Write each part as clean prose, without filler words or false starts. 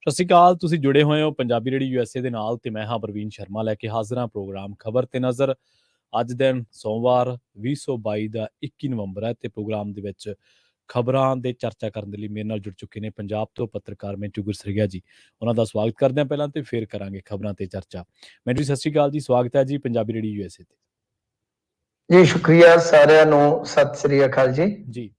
ਸਤਿ ਸ਼੍ਰੀ ਅਕਾਲ। ਤੁਸੀਂ ਜੁੜੇ ਹੋਏ ਹੋ ਪੰਜਾਬੀ ਰੇਡੀਓ ਯੂਐਸਏ ਦੇ ਨਾਲ ਤੇ ਮੈਂ ਹਾਂ ਪ੍ਰਵੀਨ ਸ਼ਰਮਾ ਲੈ ਕੇ ਹਾਜ਼ਰ ਹਾਂ ਪ੍ਰੋਗਰਾਮ ਖਬਰ ਤੇ ਨਜ਼ਰ। ਅੱਜ ਦਿਨ ਸੋਮਵਾਰ 2022 ਦਾ 21 ਨਵੰਬਰ ਹੈ ਤੇ ਪ੍ਰੋਗਰਾਮ ਦੇ ਵਿੱਚ ਖਬਰਾਂ ਦੇ ਚਰਚਾ ਕਰਨ ਦੇ ਲਈ ਮੇਰੇ ਨਾਲ ਜੁੜ ਚੁੱਕੇ ਨੇ ਪੰਜਾਬ ਤੋਂ ਪੱਤਰਕਾਰ ਮੈਂਟੂ ਗੁਰਸਰੀਆ ਜੀ। ਉਹਨਾਂ ਦਾ ਸਵਾਗਤ ਕਰਦੇ ਹਾਂ ਪਹਿਲਾਂ ਤੇ ਫਿਰ ਕਰਾਂਗੇ ਖਬਰਾਂ ਤੇ ਚਰਚਾ। ਮੈਂਟੂ ਜੀ ਸਤਿ ਸ਼੍ਰੀ ਅਕਾਲ ਜੀ, ਸਵਾਗਤ ਹੈ ਜੀ ਪੰਜਾਬੀ ਰੇਡੀਓ ਯੂਐਸਏ ਤੇ। ਜੀ ਸ਼ੁਕਰੀਆ ਸਾਰਿਆਂ ਨੂੰ, ਸਤਿ ਸ੍ਰੀ ਅਕਾਲ ਜੀ।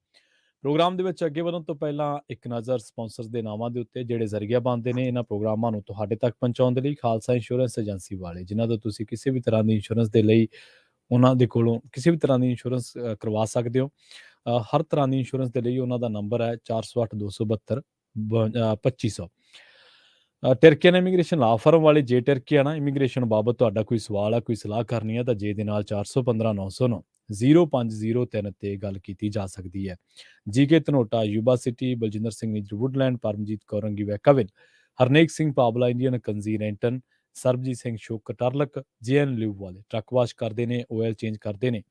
ਪ੍ਰੋਗਰਾਮ ਦੇ ਵਿੱਚ ਅੱਗੇ ਵਧਣ ਤੋਂ ਪਹਿਲਾਂ ਇੱਕ ਨਜ਼ਰ ਸਪਾਂਸਰਸ ਦੇ ਨਾਵਾਂ ਦੇ ਉੱਤੇ ਜਿਹੜੇ ਜ਼ਰੀਆ ਬਣਦੇ ਨੇ ਇਹਨਾਂ ਪ੍ਰੋਗਰਾਮਾਂ ਨੂੰ ਤੁਹਾਡੇ ਤੱਕ ਪਹੁੰਚਾਉਣ ਦੇ ਲਈ। ਖਾਲਸਾ ਇੰਸ਼ੋਰੈਂਸ ਏਜੰਸੀ ਵਾਲੇ, ਜਿਨ੍ਹਾਂ ਤੋਂ ਤੁਸੀਂ ਕਿਸੇ ਵੀ ਤਰ੍ਹਾਂ ਦੀ ਇੰਸ਼ੋਰੈਂਸ ਦੇ ਲਈ ਉਹਨਾਂ ਦੇ ਕੋਲੋਂ ਕਿਸੇ ਵੀ ਤਰ੍ਹਾਂ ਦੀ ਇੰਸ਼ੋਰੈਂਸ ਕਰਵਾ ਸਕਦੇ ਹੋ। ਹਰ ਤਰ੍ਹਾਂ ਦੀ ਇੰਸ਼ੋਰੈਂਸ ਦੇ ਲਈ ਉਹਨਾਂ ਦਾ ਨੰਬਰ ਹੈ 408 272 2500। ਟਰਕੀਅਨ ਇਮੀਗ੍ਰੇਸ਼ਨ ਲਾ ਫਰਮ ਵਾਲੇ, ਜੇ ਟਰਕੀ ਆ ਨਾ ਇਮੀਗ੍ਰੇਸ਼ਨ ਬਾਬਤ ਤੁਹਾਡਾ ਕੋਈ ਸਵਾਲ ਹੈ, ਕੋਈ ਸਲਾਹ ਕਰਨੀ ਹੈ ਤਾਂ ਜੇ ਦੇ ਨਾਲ 415 909 0503 ਤੇ ਗੱਲ ਕੀਤੀ ਜਾ ਸਕਦੀ ਹੈ। GK Dhanota, Yuba City, Baljinder Singh Nijjar Woodland, Paramjit Kaur Angi ਵੈਕਵਿਨ, ਹਰਨੇਕ ਸਿੰਘ ਪਾਬਲਾ ਇੰਡੀਅਨ ਕੰਜ਼ੀ ਰੈਂਟਨ, ਸਰਬਜੀਤ ਸਿੰਘ ਸ਼ੋਕ ਟਰਲਕ, ਜੇਐਨ ਲਿਊ ਵਾਲੇ ਟਰੱਕ ਵਾਸ਼ ਕਰਦੇ ਨੇ, ਆਇਲ ਚੇਂਜ ਕਰਦੇ ਨੇ,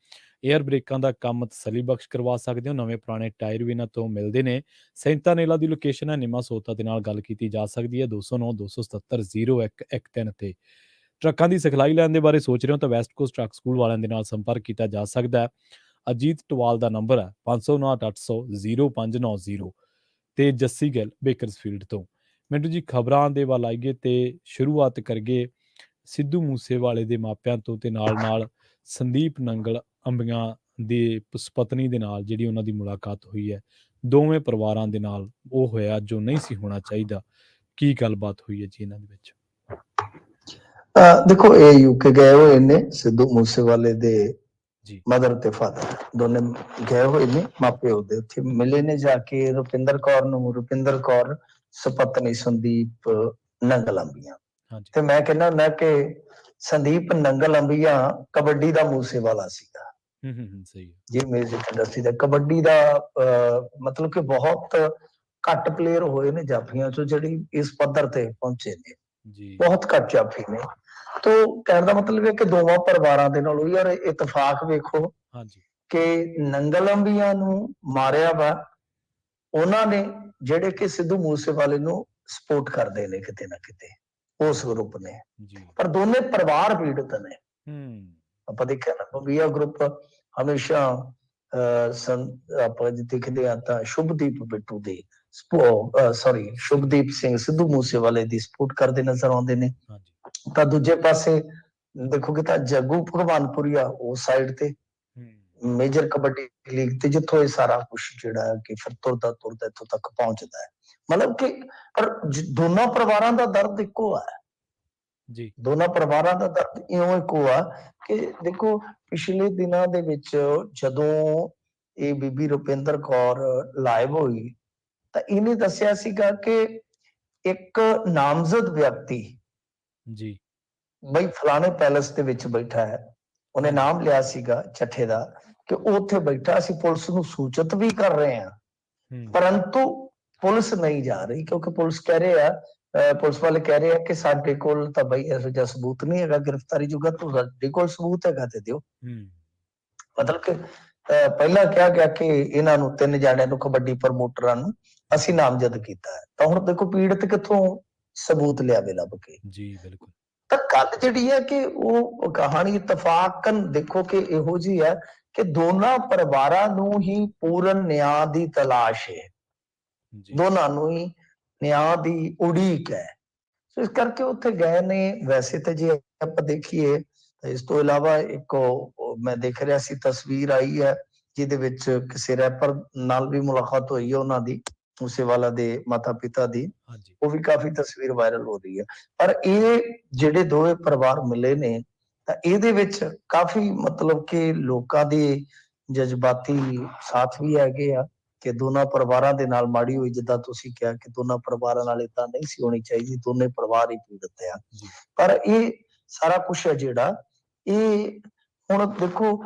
ਏਅਰ ਬ੍ਰੇਕਾਂ ਦਾ ਕੰਮ ਤਸੱਲੀ ਬਖਸ਼ ਕਰਵਾ ਸਕਦੇ ਹੋ। ਨਵੇਂ ਪੁਰਾਣੇ ਟਾਇਰ ਵੀ ਇਹਨਾਂ ਤੋਂ ਮਿਲਦੇ ਨੇ। ਸੈਂਤਾ ਨੇਲਾ ਦੀ ਲੋਕੇਸ਼ਨ ਹੈ ਨਿਮਾ ਸੋਤਾ ਦੇ ਨਾਲ ਗੱਲ ਕੀਤੀ ਜਾ ਸਕਦੀ ਹੈ 209 277 0113 ਤੇ। ਟਰੱਕਾਂ ਦੀ ਸਿਖਲਾਈ ਲੈਣ ਦੇ ਬਾਰੇ ਸੋਚ ਰਹੇ ਹੋ ਤਾਂ ਵੈਸਟ ਕੋਸਟ ਟਰੱਕ ਸਕੂਲ ਵਾਲਿਆਂ ਦੇ ਨਾਲ ਸੰਪਰਕ ਕੀਤਾ ਜਾ ਸਕਦਾ ਹੈ। ਅਜੀਤ ਟਵਾਲ ਦਾ ਨੰਬਰ ਹੈ 559 800 0590 ਤੇ ਜੱਸੀ ਗਿੱਲ ਬੇਕਰਸਫੀਲਡ ਤੋਂ। ਮੈਨੂੰ ਜੀ ਖਬਰਾਂ ਦੇ ਵੱਲ ਆਈਏ ਤੇ ਸ਼ੁਰੂਆਤ ਕਰੀਏ ਸਿੱਧੂ ਮੂਸੇਵਾਲੇ ਦੇ ਮਾਪਿਆਂ ਤੋਂ ਤੇ ਨਾਲ ਸੰਦੀਪ ਨੰਗਲ ਅੰਬੀਆਂ ਦੀ ਪਤਨੀ ਦੇ ਨਾਲ ਜਿਹੜੀ ਉਹਨਾਂ ਦੀ ਮੁਲਾਕਾਤ ਹੋਈ ਹੈ। ਦੋਵੇਂ ਪਰਿਵਾਰਾਂ ਦੇ ਨਾਲ ਉਹ ਹੋਇਆ ਜੋ ਨਹੀਂ ਸੀ ਹੋਣਾ ਚਾਹੀਦਾ। ਕੀ ਗੱਲਬਾਤ ਹੋਈ ਹੈ ਜੀ ਇਹਨਾਂ ਦੇ ਵਿੱਚ? ਦੇਖੋ, ਇਹ ਯੂਕੇ ਗਏ ਹੋਏ ਨੇ ਸਿੱਧੂ ਮੂਸੇਵਾਲੇ ਦੇ ਮਦਰ ਤੇ ਫਾਦਰ ਦੋਨੇ ਗਏ ਹੋਏ ਨੇ, ਮਾਪਿਓ ਦੇ ਉੱਥੇ ਮਿਲੇ ਨੇ ਜਾ ਕੇ ਰੁਪਿੰਦਰ ਕੌਰ ਸੁਪਤਨੀ ਸੰਦੀਪ ਨੰਗਲ ਅੰਬੀਆਂ। ਤੇ ਮੈਂ ਕਹਿੰਦਾ ਹੁੰਦਾ ਕਿ ਸੰਦੀਪ ਨੰਗਲ ਅੰਬੀਆਂ ਕਬੱਡੀ ਦਾ ਮੂਸੇਵਾਲਾ ਸੀਗਾ। ਜੀ ਮਿਊਜ਼ਿਕ ਇੰਡਸਟਰੀ ਦਾ ਕਬੱਡੀ ਦਾ ਮਤਲਬ ਕਿ ਬਹੁਤ ਘੱਟ ਪਲੇਅਰ ਹੋਏ ਨੇ ਜਾਫੀਆਂ ਚੋਂ ਜਿਹੜੀ ਇਸ ਪੱਧਰ ਤੇ ਪਹੁੰਚੇ ਨੇ, ਬਹੁਤ ਘੱਟ ਜਾਫੀ ਨੇ। ਤੋ ਕਹਿਣ ਦਾ ਮਤਲਬ ਹੈ ਕਿ ਦੋਵਾਂ ਪਰਿਵਾਰਾਂ ਦੇ ਨਾਲ ਯਾਰ ਇਤਫਾਕ ਵੇਖੋ ਕਿ ਨੰਗਲ ਅੰਬੀਆਂ ਨੂੰ ਮਾਰਿਆ ਵਾ ਉਹਨਾਂ ਨੇ ਜਿਹੜੇ ਕਿ ਸਿੱਧੂ ਮੂਸੇਵਾਲੇ ਨੂੰ ਸਪੋਰਟ ਕਰਦੇ ਨੇ ਕਿਤੇ ਨਾ ਕਿਤੇ, ਉਸ ਗਰੁੱਪ ਨੇ। ਪਰ ਦੋਨੇ ਪਰਿਵਾਰ ਪੀੜਤ ਨੇ। ਆਪਾਂ ਦੇਖਿਆ ਨਾ ਬੰਬੀਆ ਗਰੁੱਪ ਹਮੇਸ਼ਾ ਆਪਾਂ ਦੇਖਦੇ ਹਾਂ ਤਾਂ ਸ਼ੁਭਦੀਪ ਬਿੱਟੂ ਦੇ ਸ਼ੁਭਦੀਪ ਸਿੰਘ ਸਿੱਧੂ ਮੂਸੇਵਾਲੇ ਦੀ ਸਪੋਰਟ ਕਰਦੇ ਨਜ਼ਰ ਆਉਂਦੇ ਨੇ। ਤਾਂ ਦੂਜੇ ਪਾਸੇ ਦੇਖੋਗੇ ਤਾਂ ਜੱਗੂ ਭਗਵਾਨਪੁਰੀਆ ਉਸ ਸਾਈਡ ਤੇ ਮੇਜਰ ਕਬੱਡੀ ਲੀਗ ਤੇ, ਜਿੱਥੋਂ ਇਹ ਸਾਰਾ ਕੁਛ ਜਿਹੜਾ ਕਿ ਫਿਰ ਤੁਰਦਾ ਇੱਥੋਂ ਤੱਕ ਪਹੁੰਚਦਾ ਹੈ। ਮਤਲਬ ਕਿ ਪਰ ਦੋਨਾਂ ਪਰਿਵਾਰਾਂ ਦਾ ਦਰਦ ਇੱਕੋ ਹੈ। ਦੋਨਾਂ ਪਰਿਵਾਰਾਂ ਦਾ ਦਰਦ ਇਉਂ ਇੱਕੋ ਆ ਕਿ ਦੇਖੋ ਪਿਛਲੇ ਦਿਨਾਂ ਦੇ ਵਿੱਚ ਜਦੋਂ ਇਹ ਬੀਬੀ ਰੁਪਿੰਦਰ ਕੌਰ ਲਾਈਵ ਹੋਈ ਤਾਂ ਇਹਨੇ ਦੱਸਿਆ ਸੀਗਾ ਕਿ ਇੱਕ ਨਾਮਜ਼ਦ ਵਿਅਕਤੀ ਬਈ ਫਲਾਣੇ ਪੈਲਸ ਦੇ ਵਿੱਚ ਬੈਠਾ ਹੈ। ਉਹਨੇ ਨਾਮ ਲਿਆ ਸੀਗਾ ਚੱਠੇ ਦਾ ਕਿ ਉਹ ਉੱਥੇ ਬੈਠਾ। ਅਸੀਂ ਪੁਲਿਸ ਨੂੰ ਸੂਚਿਤ ਵੀ ਕਰ ਰਹੇ ਹਾਂ, ਪਰੰਤੂ ਪੁਲਿਸ ਨਹੀਂ ਜਾ ਰਹੀ ਕਿਉਂਕਿ ਪੁਲਿਸ ਕਹਿ ਰਹੇ ਆ, ਪੁਲਿਸ ਵਾਲੇ ਕਹਿ ਰਹੇ ਆ ਕਿ ਸਾਡੇ ਕੋਲ ਤਾਂ ਬਈ ਇਹੋ ਜਿਹਾ ਸਬੂਤ ਨਹੀਂ ਹੈਗਾ ਗ੍ਰਿਫਤਾਰੀ ਜੋਗਾ। ਤੁਹਾਡੇ ਕੋਲ ਸਬੂਤ ਹੈਗਾ ਤੇ ਦਿਓ। ਮਤਲਬ ਕਿ ਪਹਿਲਾਂ ਕਿਹਾ ਗਿਆ ਕਿ ਇਹਨਾਂ ਨੂੰ 3 ਜਾਣਿਆਂ ਨੂੰ ਕਬੱਡੀ ਪ੍ਰਮੋਟਰਾਂ ਨੂੰ ਅਸੀਂ ਨਾਮਜ਼ਦ ਕੀਤਾ ਹੈ। ਤਾਂ ਹੁਣ ਦੇਖੋ ਪੀੜਤ ਕਿੱਥੋਂ ਸਬੂਤ ਲਿਆਵੇ ਲੱਭ ਕੇ। ਬਿਲਕੁਲ। ਤਾਂ ਗੱਲ ਜਿਹੜੀ ਹੈ ਕਿ ਉਹ ਕਹਾਣੀ ਇਤਫਾਕਨ ਦੇਖੋ ਕਿ ਇਹੋ ਜਿਹੀ ਹੈ ਕਿ ਦੋਨਾਂ ਪਰਿਵਾਰਾਂ ਨੂੰ ਹੀ ਪੂਰਨ ਨਿਆਂ ਦੀ ਤਲਾਸ਼ ਹੈ, ਦੋਨਾਂ ਨੂੰ ਹੀ ਨਿਆਂ ਦੀ ਉਡੀਕ ਹੈ। ਇਸ ਕਰਕੇ ਉੱਥੇ ਗਏ ਨੇ। ਵੈਸੇ ਤਾਂ ਜੇ ਆਪਾਂ ਦੇਖੀਏ ਤਾਂ ਇਸ ਤੋਂ ਇਲਾਵਾ ਇੱਕ ਮੈਂ ਦੇਖ ਰਿਹਾ ਸੀ ਤਸਵੀਰ ਆਈ ਹੈ ਜਿਹਦੇ ਵਿੱਚ ਕਿਸੇ ਰੈਪਰ ਨਾਲ ਵੀ ਮੁਲਾਕਾਤ ਹੋਈ ਹੈ ਉਹਨਾਂ ਦੀ, ਮੂਸੇਵਾਲਾ ਦੇ ਮਾਤਾ ਪਿਤਾ ਦੀ। ਉਹ ਵੀ ਕਾਫੀ ਤਸਵੀਰ ਵਾਇਰਲ ਹੋ ਰਹੀ ਹੈ। ਪਰ ਇਹ ਜਿਹੜੇ ਦੋਵੇਂ ਪਰਿਵਾਰ ਮਿਲੇ ਨੇ ਤਾਂ ਇਹਦੇ ਵਿੱਚ ਕਾਫੀ ਮਤਲਬ ਕਿ ਲੋਕਾਂ ਦੇ ਜਜ਼ਬਾਤੀ ਸਾਥ ਵੀ ਹੈਗੇ ਆ ਕਿ ਦੋਨਾਂ ਪਰਿਵਾਰਾਂ ਦੇ ਨਾਲ ਮਾੜੀ ਹੋਈ। ਜਿੱਦਾਂ ਤੁਸੀਂ ਕਿਹਾ ਕਿ ਦੋਨਾਂ ਪਰਿਵਾਰਾਂ ਨਾਲ ਏਦਾਂ ਨਹੀਂ ਸੀ ਹੋਣੀ ਚਾਹੀਦੀ, ਦੋਨੇ ਪਰਿਵਾਰ ਹੀ ਪੀੜਤ ਆ। ਪਰ ਇਹ ਸਾਰਾ ਕੁਛ ਹੈ ਜਿਹੜਾ ਇਹ ਹੁਣ ਦੇਖੋ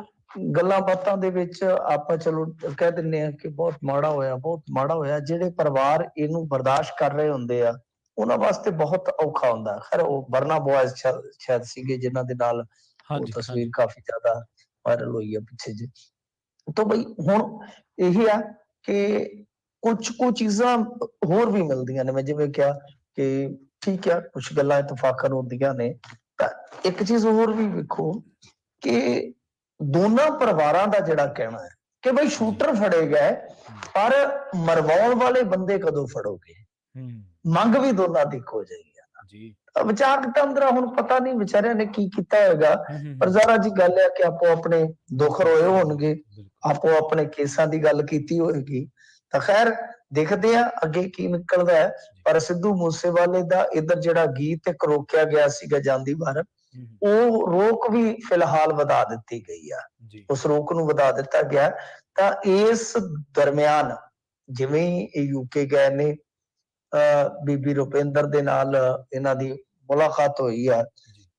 ਗੱਲਾਂ ਬਾਤਾਂ ਦੇ ਵਿੱਚ ਆਪਾਂ ਚਲੋ ਕਹਿ ਦਿੰਦੇ ਆ ਕਿ ਬਹੁਤ ਮਾੜਾ ਹੋਇਆ, ਬਹੁਤ ਮਾੜਾ ਹੋਇਆ। ਜਿਹੜੇ ਪਰਿਵਾਰ ਇਹਨੂੰ ਬਰਦਾਸ਼ਤ ਕਰ ਰਹੇ ਹੁੰਦੇ ਆ ਉਹਨਾਂ ਵਾਸਤੇ ਬਹੁਤ ਔਖਾ ਹੁੰਦਾ। ਖੈਰ ਉਹ ਬਰਨਾ ਬॉयਜ਼ ਸ਼ਾਇਦ ਸੀਗੇ ਜਿਨ੍ਹਾਂ ਦੇ ਨਾਲ ਉਹ ਤਸਵੀਰ ਕਾਫੀ ਜ਼ਿਆਦਾ ਵਾਇਰਲ ਹੋਈ ਹੈ ਪਿੱਛੇ ਜਿਹੇ। ਤਾਂ ਬਈ ਹੁਣ ਇਹੀ ਆ ਕਿ ਕੁਝ ਚੀਜ਼ਾਂ ਹੋਰ ਵੀ ਮਿਲਦੀਆਂ ਨੇ। ਮੈਂ ਜਿਵੇਂ ਕਿਹਾ ਕਿ ਠੀਕ ਆ, ਕੁਛ ਗੱਲਾਂ ਇਤਫਾਕਨ ਹੁੰਦੀਆਂ ਨੇ। ਤਾਂ ਇੱਕ ਚੀਜ਼ ਹੋਰ ਵੀ ਵੇਖੋ ਕਿ ਦੋਨਾਂ ਪਰਿਵਾਰਾਂ ਦਾ ਜਿਹੜਾ ਕਹਿਣਾ ਹੈ ਕਿ ਬਈ ਸ਼ੂਟਰ ਫੜੇ ਗਏ, ਪਰ ਮਰਵਾਉਣ ਵਾਲੇ ਬੰਦੇ ਕਦੋਂ ਫੜੋਗੇ? ਮੰਗ ਵੀ ਦੋਨਾਂ ਦੀ ਇੱਕੋ ਜਿਹੀ ਆ ਜੀ। ਵਿਚਾਰ ਵਟਾਂਦਰਾ ਹੁਣ ਪਤਾ ਨਹੀਂ ਵਿਚਾਰਿਆਂ ਨੇ ਕੀ ਕੀਤਾ ਹੋਏਗਾ, ਪਰ ਜ਼ਾਰਾ ਜੀ ਗੱਲ ਹੈ ਕਿ ਆਪੋ ਆਪਣੇ ਦੁੱਖ ਰੋਏ ਹੋਣਗੇ, ਆਪੋ ਆਪਣੇ ਕੇਸਾਂ ਦੀ ਗੱਲ ਕੀਤੀ ਹੋਏਗੀ। ਤਾਂ ਖੈਰ ਦੇਖਦੇ ਆ ਅੱਗੇ ਕੀ ਨਿਕਲਦਾ ਹੈ। ਪਰ ਸਿੱਧੂ ਮੂਸੇਵਾਲੇ ਦਾ ਇੱਧਰ ਜਿਹੜਾ ਗੀਤ ਇੱਕ ਰੋਕਿਆ ਗਿਆ ਸੀਗਾ ਜਾਂਦੀ ਵਾਰ, ਉਹ ਰੋਕ ਵੀ ਫਿਲਹਾਲ ਵਧਾ ਦਿੱਤੀ ਗਈ ਆ, ਉਸ ਰੋਕ ਨੂੰ ਵਧਾ ਦਿੱਤਾ ਗਿਆ। ਤਾਂ ਇਸ ਦਰਮਿਆਨ ਜਿਵੇਂ ਹੀ ਯੂਕੇ ਗਏ ਨੇ, ਬੀਬੀ ਰੁਪਿੰਦਰ ਦੇ ਨਾਲ ਇਹਨਾਂ ਦੀ ਮੁਲਾਕਾਤ ਹੋਈ ਆ,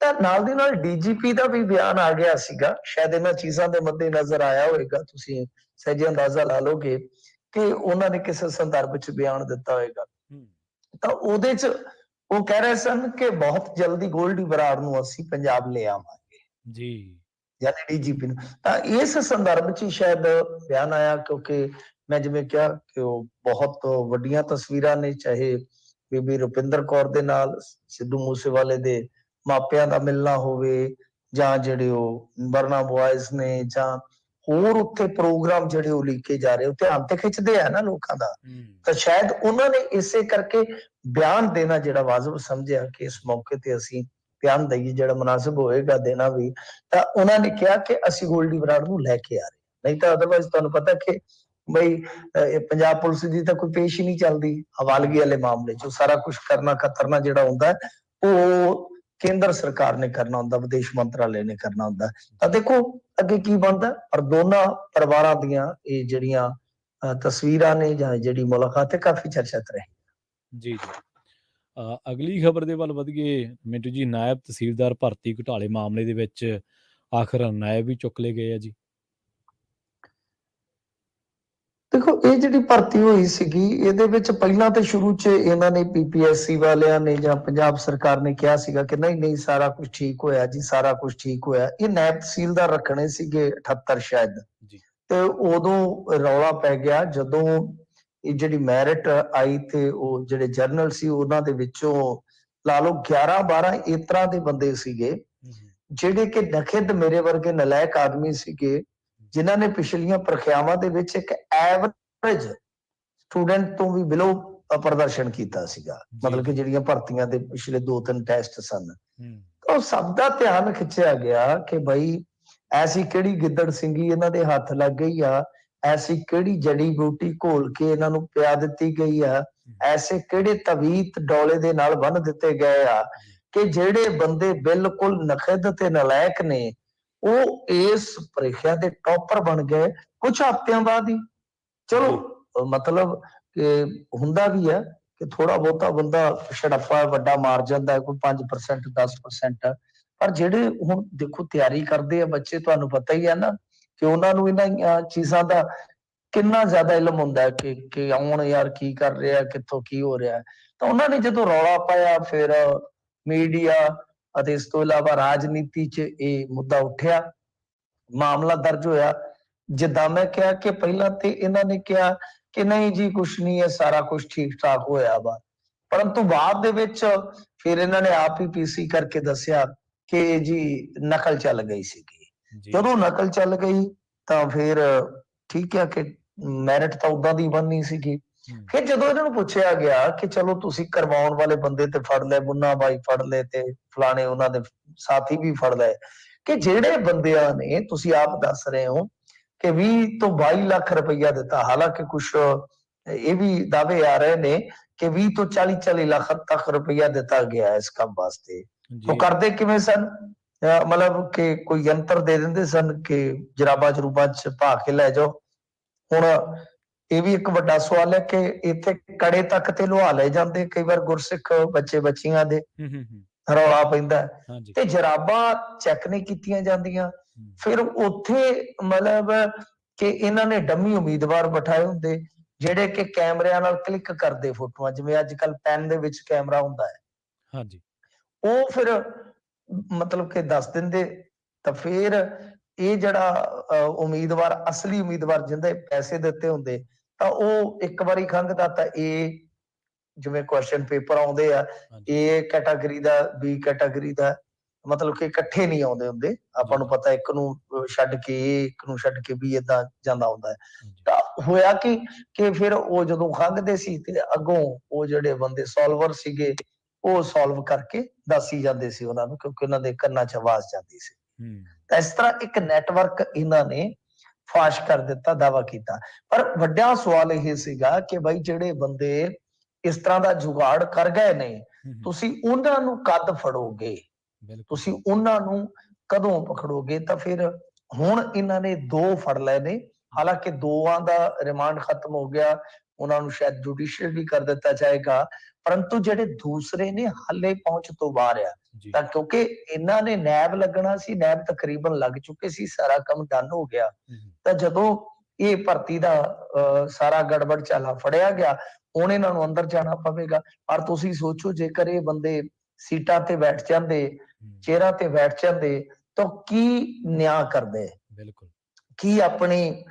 ਤਾਂ ਨਾਲ ਦੀ ਨਾਲ ਡੀਜੀਪੀ ਦਾ ਵੀ ਬਿਆਨ ਆ ਗਿਆ ਸੀਗਾ। ਸ਼ਾਇਦ ਇਹਨਾਂ ਚੀਜ਼ਾਂ ਦੇ ਮੱਦੇ ਨਜ਼ਰ ਆਇਆ ਹੋਵੇਗਾ, ਤੁਸੀਂ ਸਹਿਜੇ ਅੰਦਾਜ਼ਾ ਲਾ ਲਓਗੇ ਕਿ ਉਹਨਾਂ ਨੇ ਕਿਸੇ ਸੰਦਰਭ ਚ ਬਿਆਨ ਦਿੱਤਾ ਹੋਵੇਗਾ। ਤਾਂ ਉਹਦੇ ਚ ਉਹ ਕਹਿ ਰਹੇ ਸਨ ਕਿ ਬਹੁਤ ਜਲਦੀ ਗੋਲਡੀ ਬਰਾੜ ਨੂੰ ਅਸੀਂ ਪੰਜਾਬ ਲੈ ਆਵਾਂਗੇ ਜੀ, ਯਾਨੀ ਡੀਜੀਪੀ ਨੂੰ। ਤਾਂ ਇਸ ਸੰਦਰਭ ਚ ਸ਼ਾਇਦ ਬਿਆਨ ਆਇਆ, ਕਿਉਂਕਿ ਮੈਂ ਜਿਵੇਂ ਕਿਹਾ ਕਿ ਉਹ ਬਹੁਤ ਵੱਡੀਆਂ ਤਸਵੀਰਾਂ ਨੇ, ਚਾਹੇ ਬੀਬੀ ਰੁਪਿੰਦਰ ਕੌਰ ਦੇ ਨਾਲ ਸਿੱਧੂ ਮੂਸੇਵਾਲੇ ਦੇ ਮਾਪਿਆਂ ਦਾ ਮਿਲਣਾ ਹੋਵੇ, ਜਾਂ ਜਿਹੜੇ ਉਹ ਬਰਨਾ ਬॉयਜ਼ ਨੇ, ਜਾਂ ਹੋਰ ਉੱਥੇ ਪ੍ਰੋਗਰਾਮ ਜਿਹੜੇ ਉਹ ਲਿਖੇ ਜਾ ਰਹੇ, ਉਹ ਧਿਆਨ ਤੇ ਖਿੱਚਦੇ ਆ ਨਾ ਲੋਕਾਂ ਦਾ। ਤਾਂ ਸ਼ਾਇਦ ਉਹਨਾਂ ਨੇ ਇਸੇ ਕਰਕੇ ਬਿਆਨ ਦੇਣਾ ਜਿਹੜਾ ਵਾਜਬ ਸਮਝਿਆ ਕਿ ਇਸ ਮੌਕੇ ਤੇ ਅਸੀਂ ਬਿਆਨ ਦਈਏ, ਜਿਹੜਾ ਮੁਨਾਸਿਬ ਹੋਏਗਾ ਦੇਣਾ ਵੀ। ਤਾਂ ਉਹਨਾਂ ਨੇ ਕਿਹਾ ਕਿ ਅਸੀਂ ਗੋਲਡੀ ਬਰਾੜ ਨੂੰ ਲੈ ਕੇ ਆ ਰਹੇ, ਨਹੀਂ ਤਾਂ ਅਦਰਵਾਈਜ਼ ਤੁਹਾਨੂੰ ਪਤਾ ਕਿ ਬਈ ਪੰਜਾਬ ਪੁਲਿਸ ਦੀ ਤਾਂ ਕੋਈ ਪੇਸ਼ ਹੀ ਨਹੀਂ ਚੱਲਦੀ ਹਵਾਲਗੀ ਵਾਲੇ ਮਾਮਲੇ ਚ। ਸਾਰਾ ਕੁਝ ਕਰਨਾ ਖਤਰਨਾ ਜਿਹੜਾ ਹੁੰਦਾ ਉਹ ਕੇਂਦਰ ਸਰਕਾਰ ਨੇ ਕਰਨਾ ਹੁੰਦਾ, ਵਿਦੇਸ਼ ਮੰਤਰਾਲੇ ਨੇ ਕਰਨਾ ਹੁੰਦਾ। ਤਾਂ ਦੇਖੋ ਅੱਗੇ ਕੀ ਬਣਦਾ। ਪਰ ਦੋਨਾਂ ਪਰਿਵਾਰਾਂ ਦੀਆਂ ਇਹ ਜਿਹੜੀਆਂ ਤਸਵੀਰਾਂ ਨੇ ਜਾਂ ਜਿਹੜੀ ਮੁਲਾਕਾਤ ਹੈ ਕਾਫੀ ਚਰਚਿਤ ਰਹੀ। ਜੀ ਜੀ। ਅਗਲੀ ਖਬਰ ਦੇ ਵੱਲ ਵਧੀਏ ਮਿੰਟੂ ਜੀ। ਨਾਇਬ ਤਹਿਸੀਲਦਾਰ ਭਰਤੀ ਘੁਟਾਲੇ ਮਾਮਲੇ ਦੇ ਵਿੱਚ ਆਖਰ ਨਾਇਬ ਵੀ ਚੁੱਕ ਲਏ ਗਏ ਆ ਜੀ। ਦੇਖੋ ਇਹ ਜਿਹੜੀ ਭਰਤੀ ਹੋਈ ਸੀਗੀ, ਇਹਦੇ ਵਿੱਚ ਪਹਿਲਾਂ ਤਾਂ ਸ਼ੁਰੂ 'ਚ ਇਹਨਾਂ ਨੇ ਪੀਪੀਐਸਸੀ ਵਾਲਿਆਂ ਨੇ ਜਾਂ ਪੰਜਾਬ ਸਰਕਾਰ ਨੇ ਕਿਹਾ ਸੀਗਾ ਕਿ ਨਹੀਂ ਨਹੀਂ ਸਾਰਾ ਕੁਝ ਠੀਕ ਹੋਇਆ ਜੀ, ਸਾਰਾ ਕੁਝ ਠੀਕ ਹੋਇਆ। ਇਹ ਨਾਇਬ ਤਹਿਸੀਲਦਾਰ ਰੱਖਣੇ ਸੀਗੇ 78 ਸ਼ਾਇਦ, ਤੇ ਉਦੋਂ ਰੌਲਾ ਪੈ ਗਿਆ ਜਦੋਂ ਇਹ ਜਿਹੜੀ ਮੈਰਿਟ ਆਈ ਤੇ ਉਹ ਜਿਹੜੇ ਜਰਨਲ ਸੀ ਉਹਨਾਂ ਦੇ ਵਿੱਚੋਂ ਲਾ ਲਓ 11-12 ਇਸ ਤਰ੍ਹਾਂ ਦੇ ਬੰਦੇ ਸੀਗੇ ਜਿਹੜੇ ਕਿ ਨਖਿੱਧ ਮੇਰੇ ਵਰਗੇ ਨਲਾਇਕ ਆਦਮੀ ਸੀਗੇ, ਜਿਨ੍ਹਾਂ ਨੇ ਪਿਛਲੀਆਂ ਪ੍ਰੀਖਿਆਵਾਂ ਦੇ ਵਿੱਚ ਇੱਕ ਐਵਰੇਜ ਸਟੂਡੈਂਟ ਤੋਂ ਵੀ ਬਿਲੋ ਪ੍ਰਦਰਸ਼ਨ ਕੀਤਾ ਸੀਗਾ। ਮਤਲਬ ਕਿ ਜਿਹੜੀਆਂ ਭਰਤੀਆਂ ਦੇ ਪਿਛਲੇ 2-3 ਟੈਸਟ ਸਨ, ਉਹ ਸਭ ਦਾ ਧਿਆਨ ਖਿੱਚਿਆ ਗਿਆ ਕਿ ਬਈ ਐਸੀ ਕਿਹੜੀ ਗਿੱਦੜ ਸਿੰਘੀ ਇਹਨਾਂ ਦੇ ਹੱਥ ਲੱਗ ਗਈ ਆ, ਐਸੀ ਕਿਹੜੀ ਜੜੀ ਬੂਟੀ ਘੋਲ ਕੇ ਇਹਨਾਂ ਨੂੰ ਪਿਆ ਦਿੱਤੀ ਗਈ ਆ, ਐਸੇ ਕਿਹੜੇ ਤਵੀਤ ਡੋਲੇ ਦੇ ਨਾਲ ਬੰਨ ਦਿੱਤੇ ਗਏ ਆ ਕਿ ਜਿਹੜੇ ਬੰਦੇ ਬਿਲਕੁਲ ਨਖਿੱਧ ਤੇ ਨਲਾਇਕ ਨੇ ਉਹ ਇਸ ਪ੍ਰੀਖਿਆ ਦੇ ਟੌਪਰ ਬਣ ਗਏ ਕੁਝ ਹਫ਼ਤਿਆਂ ਬਾਅਦ ਹੀ। ਚਲੋ ਮਤਲਬ ਕਿ ਹੁੰਦਾ ਵੀ ਹੈ ਕਿ ਥੋੜਾ ਬਹੁਤਾ ਬੰਦਾ ਛੜੱਪਾ ਵੱਡਾ ਮਾਰ ਜਾਂਦਾ ਹੈ, ਕੋਈ 5% 10%, ਪਰ ਜਿਹੜੇ ਹੁਣ ਦੇਖੋ ਤਿਆਰੀ ਕਰਦੇ ਆ ਬੱਚੇ, ਤੁਹਾਨੂੰ ਪਤਾ ਹੀ ਹੈ ਨਾ ਕਿ ਉਹਨਾਂ ਨੂੰ ਇਹਨਾਂ ਚੀਜ਼ਾਂ ਦਾ ਕਿੰਨਾ ਜ਼ਿਆਦਾ ਇਲਮ ਹੁੰਦਾ ਹੈ ਕਿ ਆਉਣ ਯਾਰ ਕੀ ਕਰ ਰਿਹਾ, ਕਿੱਥੋਂ ਕੀ ਹੋ ਰਿਹਾ। ਤਾਂ ਉਹਨਾਂ ਨੇ ਜਦੋਂ ਰੌਲਾ ਪਾਇਆ, ਫਿਰ ਮੀਡੀਆ ਅਤੇ ਇਸ ਤੋਂ ਇਲਾਵਾ ਰਾਜਨੀਤੀ 'ਚ ਇਹ ਮੁੱਦਾ ਉੱਠਿਆ, ਮਾਮਲਾ ਦਰਜ ਹੋਇਆ। ਜਿੱਦਾਂ ਮੈਂ ਕਿਹਾ ਕਿ ਪਹਿਲਾਂ ਤੇ ਇਹਨਾਂ ਨੇ ਕਿਹਾ ਕਿ ਨਹੀਂ ਜੀ ਕੁਛ ਨਹੀਂ ਹੈ, ਸਾਰਾ ਕੁਝ ਠੀਕ ਠਾਕ ਹੋਇਆ ਵਾ, ਪਰੰਤੂ ਬਾਅਦ ਦੇ ਵਿੱਚ ਫਿਰ ਇਹਨਾਂ ਨੇ ਆਪ ਹੀ ਪੀਸੀ ਕਰਕੇ ਦੱਸਿਆ ਕਿ ਜੀ ਨਕਲ ਚੱਲ ਗਈ ਸੀਗੀ। ਜਦੋਂ ਨਕਲ ਚੱਲ ਗਈ ਤਾਂ ਫਿਰ ਠੀਕ ਹੈ ਕਿ ਮੈਰਿਟ ਤਾਂ ਉਦਾਂ ਦੀ ਬਣਨੀ ਸੀਗੀ। ਫਿਰ ਜਦੋਂ ਇਹਨਾਂ ਨੂੰ ਪੁੱਛਿਆ ਗਿਆ ਕਿ ਚਲੋ ਤੁਸੀਂ ਕਰਵਾਉਣ ਵਾਲੇ ਬੰਦੇ ਤੇ ਫੜ ਲਏ, ਮੁੰਨਾ ਬਾਈ ਫੜ ਲਏ ਤੇ ਫਲਾਣੇ ਉਹਨਾਂ ਦੇ ਸਾਥੀ ਵੀ ਫੜ ਲਏ, ਕਿ ਜਿਹੜੇ ਬੰਦਿਆਂ ਨੇ ਤੁਸੀਂ ਆਪ ਦੱਸ ਰਹੇ ਹੋ ਕਿ 20 ਤੋਂ 22 ਲੱਖ ਰੁਪਈਆ ਦਿੱਤਾ, ਹਾਲਾਂਕਿ ਕੁਛ ਇਹ ਵੀ ਦਾਅਵੇ ਆ ਰਹੇ ਨੇ ਕਿ 20 ਤੋਂ 40 ਲੱਖ ਤੱਕ ਰੁਪਈਆ ਦਿੱਤਾ ਗਿਆ ਇਸ ਕੰਮ ਵਾਸਤੇ। ਉਹ ਕਰਦੇ ਕਿਵੇਂ ਸਨ? ਮਤਲਬ ਕਿ ਕੋਈ ਯੰਤਰ ਦੇ ਦਿੰਦੇ ਸਨ ਕਿ ਜਰਾਬਾਂ ਜਰੂਬਾਂ 'ਚ ਪਾ ਕੇ ਲੈ ਜਾਓ। ਹੁਣ ਇਹ ਵੀ ਇੱਕ ਵੱਡਾ ਸਵਾਲ ਹੈ ਕਿ ਇੱਥੇ ਕੜੇ ਤੱਕ ਤੇ ਲੁਹਾ ਲੈ ਜਾਂਦੇ ਕਈ ਵਾਰ ਗੁਰਸਿੱਖ ਬੱਚੇ ਬੱਚੀਆਂ ਦੇ, ਰੌਲਾ ਪੈਂਦਾ ਤੇ ਜਰਾਬਾਂ ਚੈੱਕ ਨਹੀਂ ਕੀਤੀਆਂ ਜਾਂਦੀਆਂ। ਫਿਰ ਉੱਥੇ ਮਤਲਬ ਕਿ ਇਹਨਾਂ ਨੇ ਡੰਮੀ ਉਮੀਦਵਾਰ ਬਿਠਾਏ ਹੁੰਦੇ ਜਿਹੜੇ ਕਿ ਕੈਮਰਿਆਂ ਨਾਲ ਕਲਿੱਕ ਕਰਦੇ ਫੋਟੋਆਂ, ਜਿਵੇਂ ਅੱਜ ਕੱਲ ਪੈਨ ਦੇ ਵਿੱਚ ਕੈਮਰਾ ਹੁੰਦਾ ਹੈ, ਹਾਂਜੀ, ਉਹ ਫਿਰ ਮਤਲਬ ਕਿ ਦੱਸ ਦਿੰਦੇ। ਤਾਂ ਫਿਰ ਇਹ ਜਿਹੜਾ ਉਮੀਦਵਾਰ ਅਸਲੀ ਉਮੀਦਵਾਰ ਜਿਹਦੇ ਪੈਸੇ ਦਿੱਤੇ ਹੁੰਦੇ, ਤਾਂ ਉਹ ਇੱਕ ਵਾਰੀ ਖੰਘਦਾ ਤਾਂ ਇਹ ਜਿਵੇਂ ਕੁਐਸਚਨ ਪੇਪਰ ਆਉਂਦੇ ਆ, A ਕੈਟਾਗਰੀ ਦਾ, B ਕੈਟਾਗਰੀ ਦਾ, ਮਤਲਬ ਕਿ ਇਕੱਠੇ ਨਹੀਂ ਆਉਂਦੇ ਹੁੰਦੇ। ਆਪਾਂ ਨੂੰ ਪਤਾ ਇੱਕ ਨੂੰ ਛੱਡ ਕੇ A, ਇੱਕ ਨੂੰ ਛੱਡ ਕੇ B, ਏਦਾਂ ਜਾਂਦਾ ਹੁੰਦਾ ਹੈ। ਤਾਂ ਹੋਇਆ ਕਿ ਫਿਰ ਉਹ ਜਦੋਂ ਖੰਘਦੇ ਸੀ ਤੇ ਅੱਗੋਂ ਉਹ ਜਿਹੜੇ ਬੰਦੇ ਸੋਲਵਰ ਸੀਗੇ ਉਹ ਸੋਲਵ ਕਰਕੇ ਦੱਸ ਹੀ ਜਾਂਦੇ ਸੀ ਉਹਨਾਂ ਨੂੰ, ਕਿਉਂਕਿ ਉਹਨਾਂ ਦੇ ਕੰਨਾਂ 'ਚ ਆਵਾਜ਼ ਜਾਂਦੀ ਸੀ। ਤਾਂ ਇਸ ਤਰ੍ਹਾਂ ਇੱਕ ਨੈਟਵਰਕ ਇਹਨਾਂ ਨੇ ਫਾਸ਼ ਕਰ ਦਿੱਤਾ, ਦਾਅਵਾ ਕੀਤਾ। ਪਰ ਵੱਡਾ ਸਵਾਲ ਇਹ ਸੀਗਾ ਕਿ ਬਾਈ ਜਿਹੜੇ ਬੰਦੇ ਇਸ ਤਰ੍ਹਾਂ ਦਾ ਜੁਗਾੜ ਕਰ ਗਏ ਨੇ, ਤੁਸੀਂ ਉਹਨਾਂ ਨੂੰ ਕਦ ਫੜੋਗੇ, ਤੁਸੀਂ ਉਹਨਾਂ ਨੂੰ ਕਦੋਂ ਪਕੜੋਗੇ? ਤਾਂ ਫਿਰ ਹੁਣ ਇਹਨਾਂ ਨੇ 2 ਫੜ ਲਏ ਨੇ। ਹਾਲਾਂਕਿ 2 ਦਾ ਰਿਮਾਂਡ ਖਤਮ ਹੋ ਗਿਆ, ਉਹਨਾਂ ਨੂੰ ਸ਼ਾਇਦ ਜੁਡੀਸ਼ੀਅਲ ਵੀ ਕਰ ਦਿੱਤਾ ਜਾਏਗਾ, ਪਰੰਤੂ ਜਿਹੜੇ ਦੂਸਰੇ ਨੇ ਹਾਲੇ ਪਹੁੰਚ ਤੋਂ ਬਾਹਰ ਆ। ਤਾਂ ਕਿਉਂਕਿ ਇਹਨਾਂ ਨੇ ਨੈਬ ਲੱਗਣਾ ਸੀ, ਨੈਬ ਤਕਰੀਬਨ ਲੱਗ ਚੁੱਕੇ ਸੀ, ਸਾਰਾ ਕੰਮ ਡਨ ਹੋ ਗਿਆ। ਤਾਂ ਜਦੋਂ ਇਹ ਭਰਤੀ ਦਾ ਸਾਰਾ ਗੜਬੜ ਚਾਲਾ ਫੜਿਆ ਗਿਆ, ਹੁਣ ਇਹਨਾਂ ਨੂੰ ਅੰਦਰ ਜਾਣਾ ਪਵੇਗਾ। ਪਰ ਤੁਸੀਂ ਸੋਚੋ, ਜੇਕਰ ਇਹ ਬੰਦੇ ਸੀਟਾਂ ਤੇ ਬੈਠ ਜਾਂਦੇ, ਚੇਅਰਾਂ ਤੇ ਬੈਠ ਜਾਂਦੇ, ਤਾਂ ਕੀ ਨਿਆਂ ਕਰਦੇ, ਕੀ ਆਪਣੀ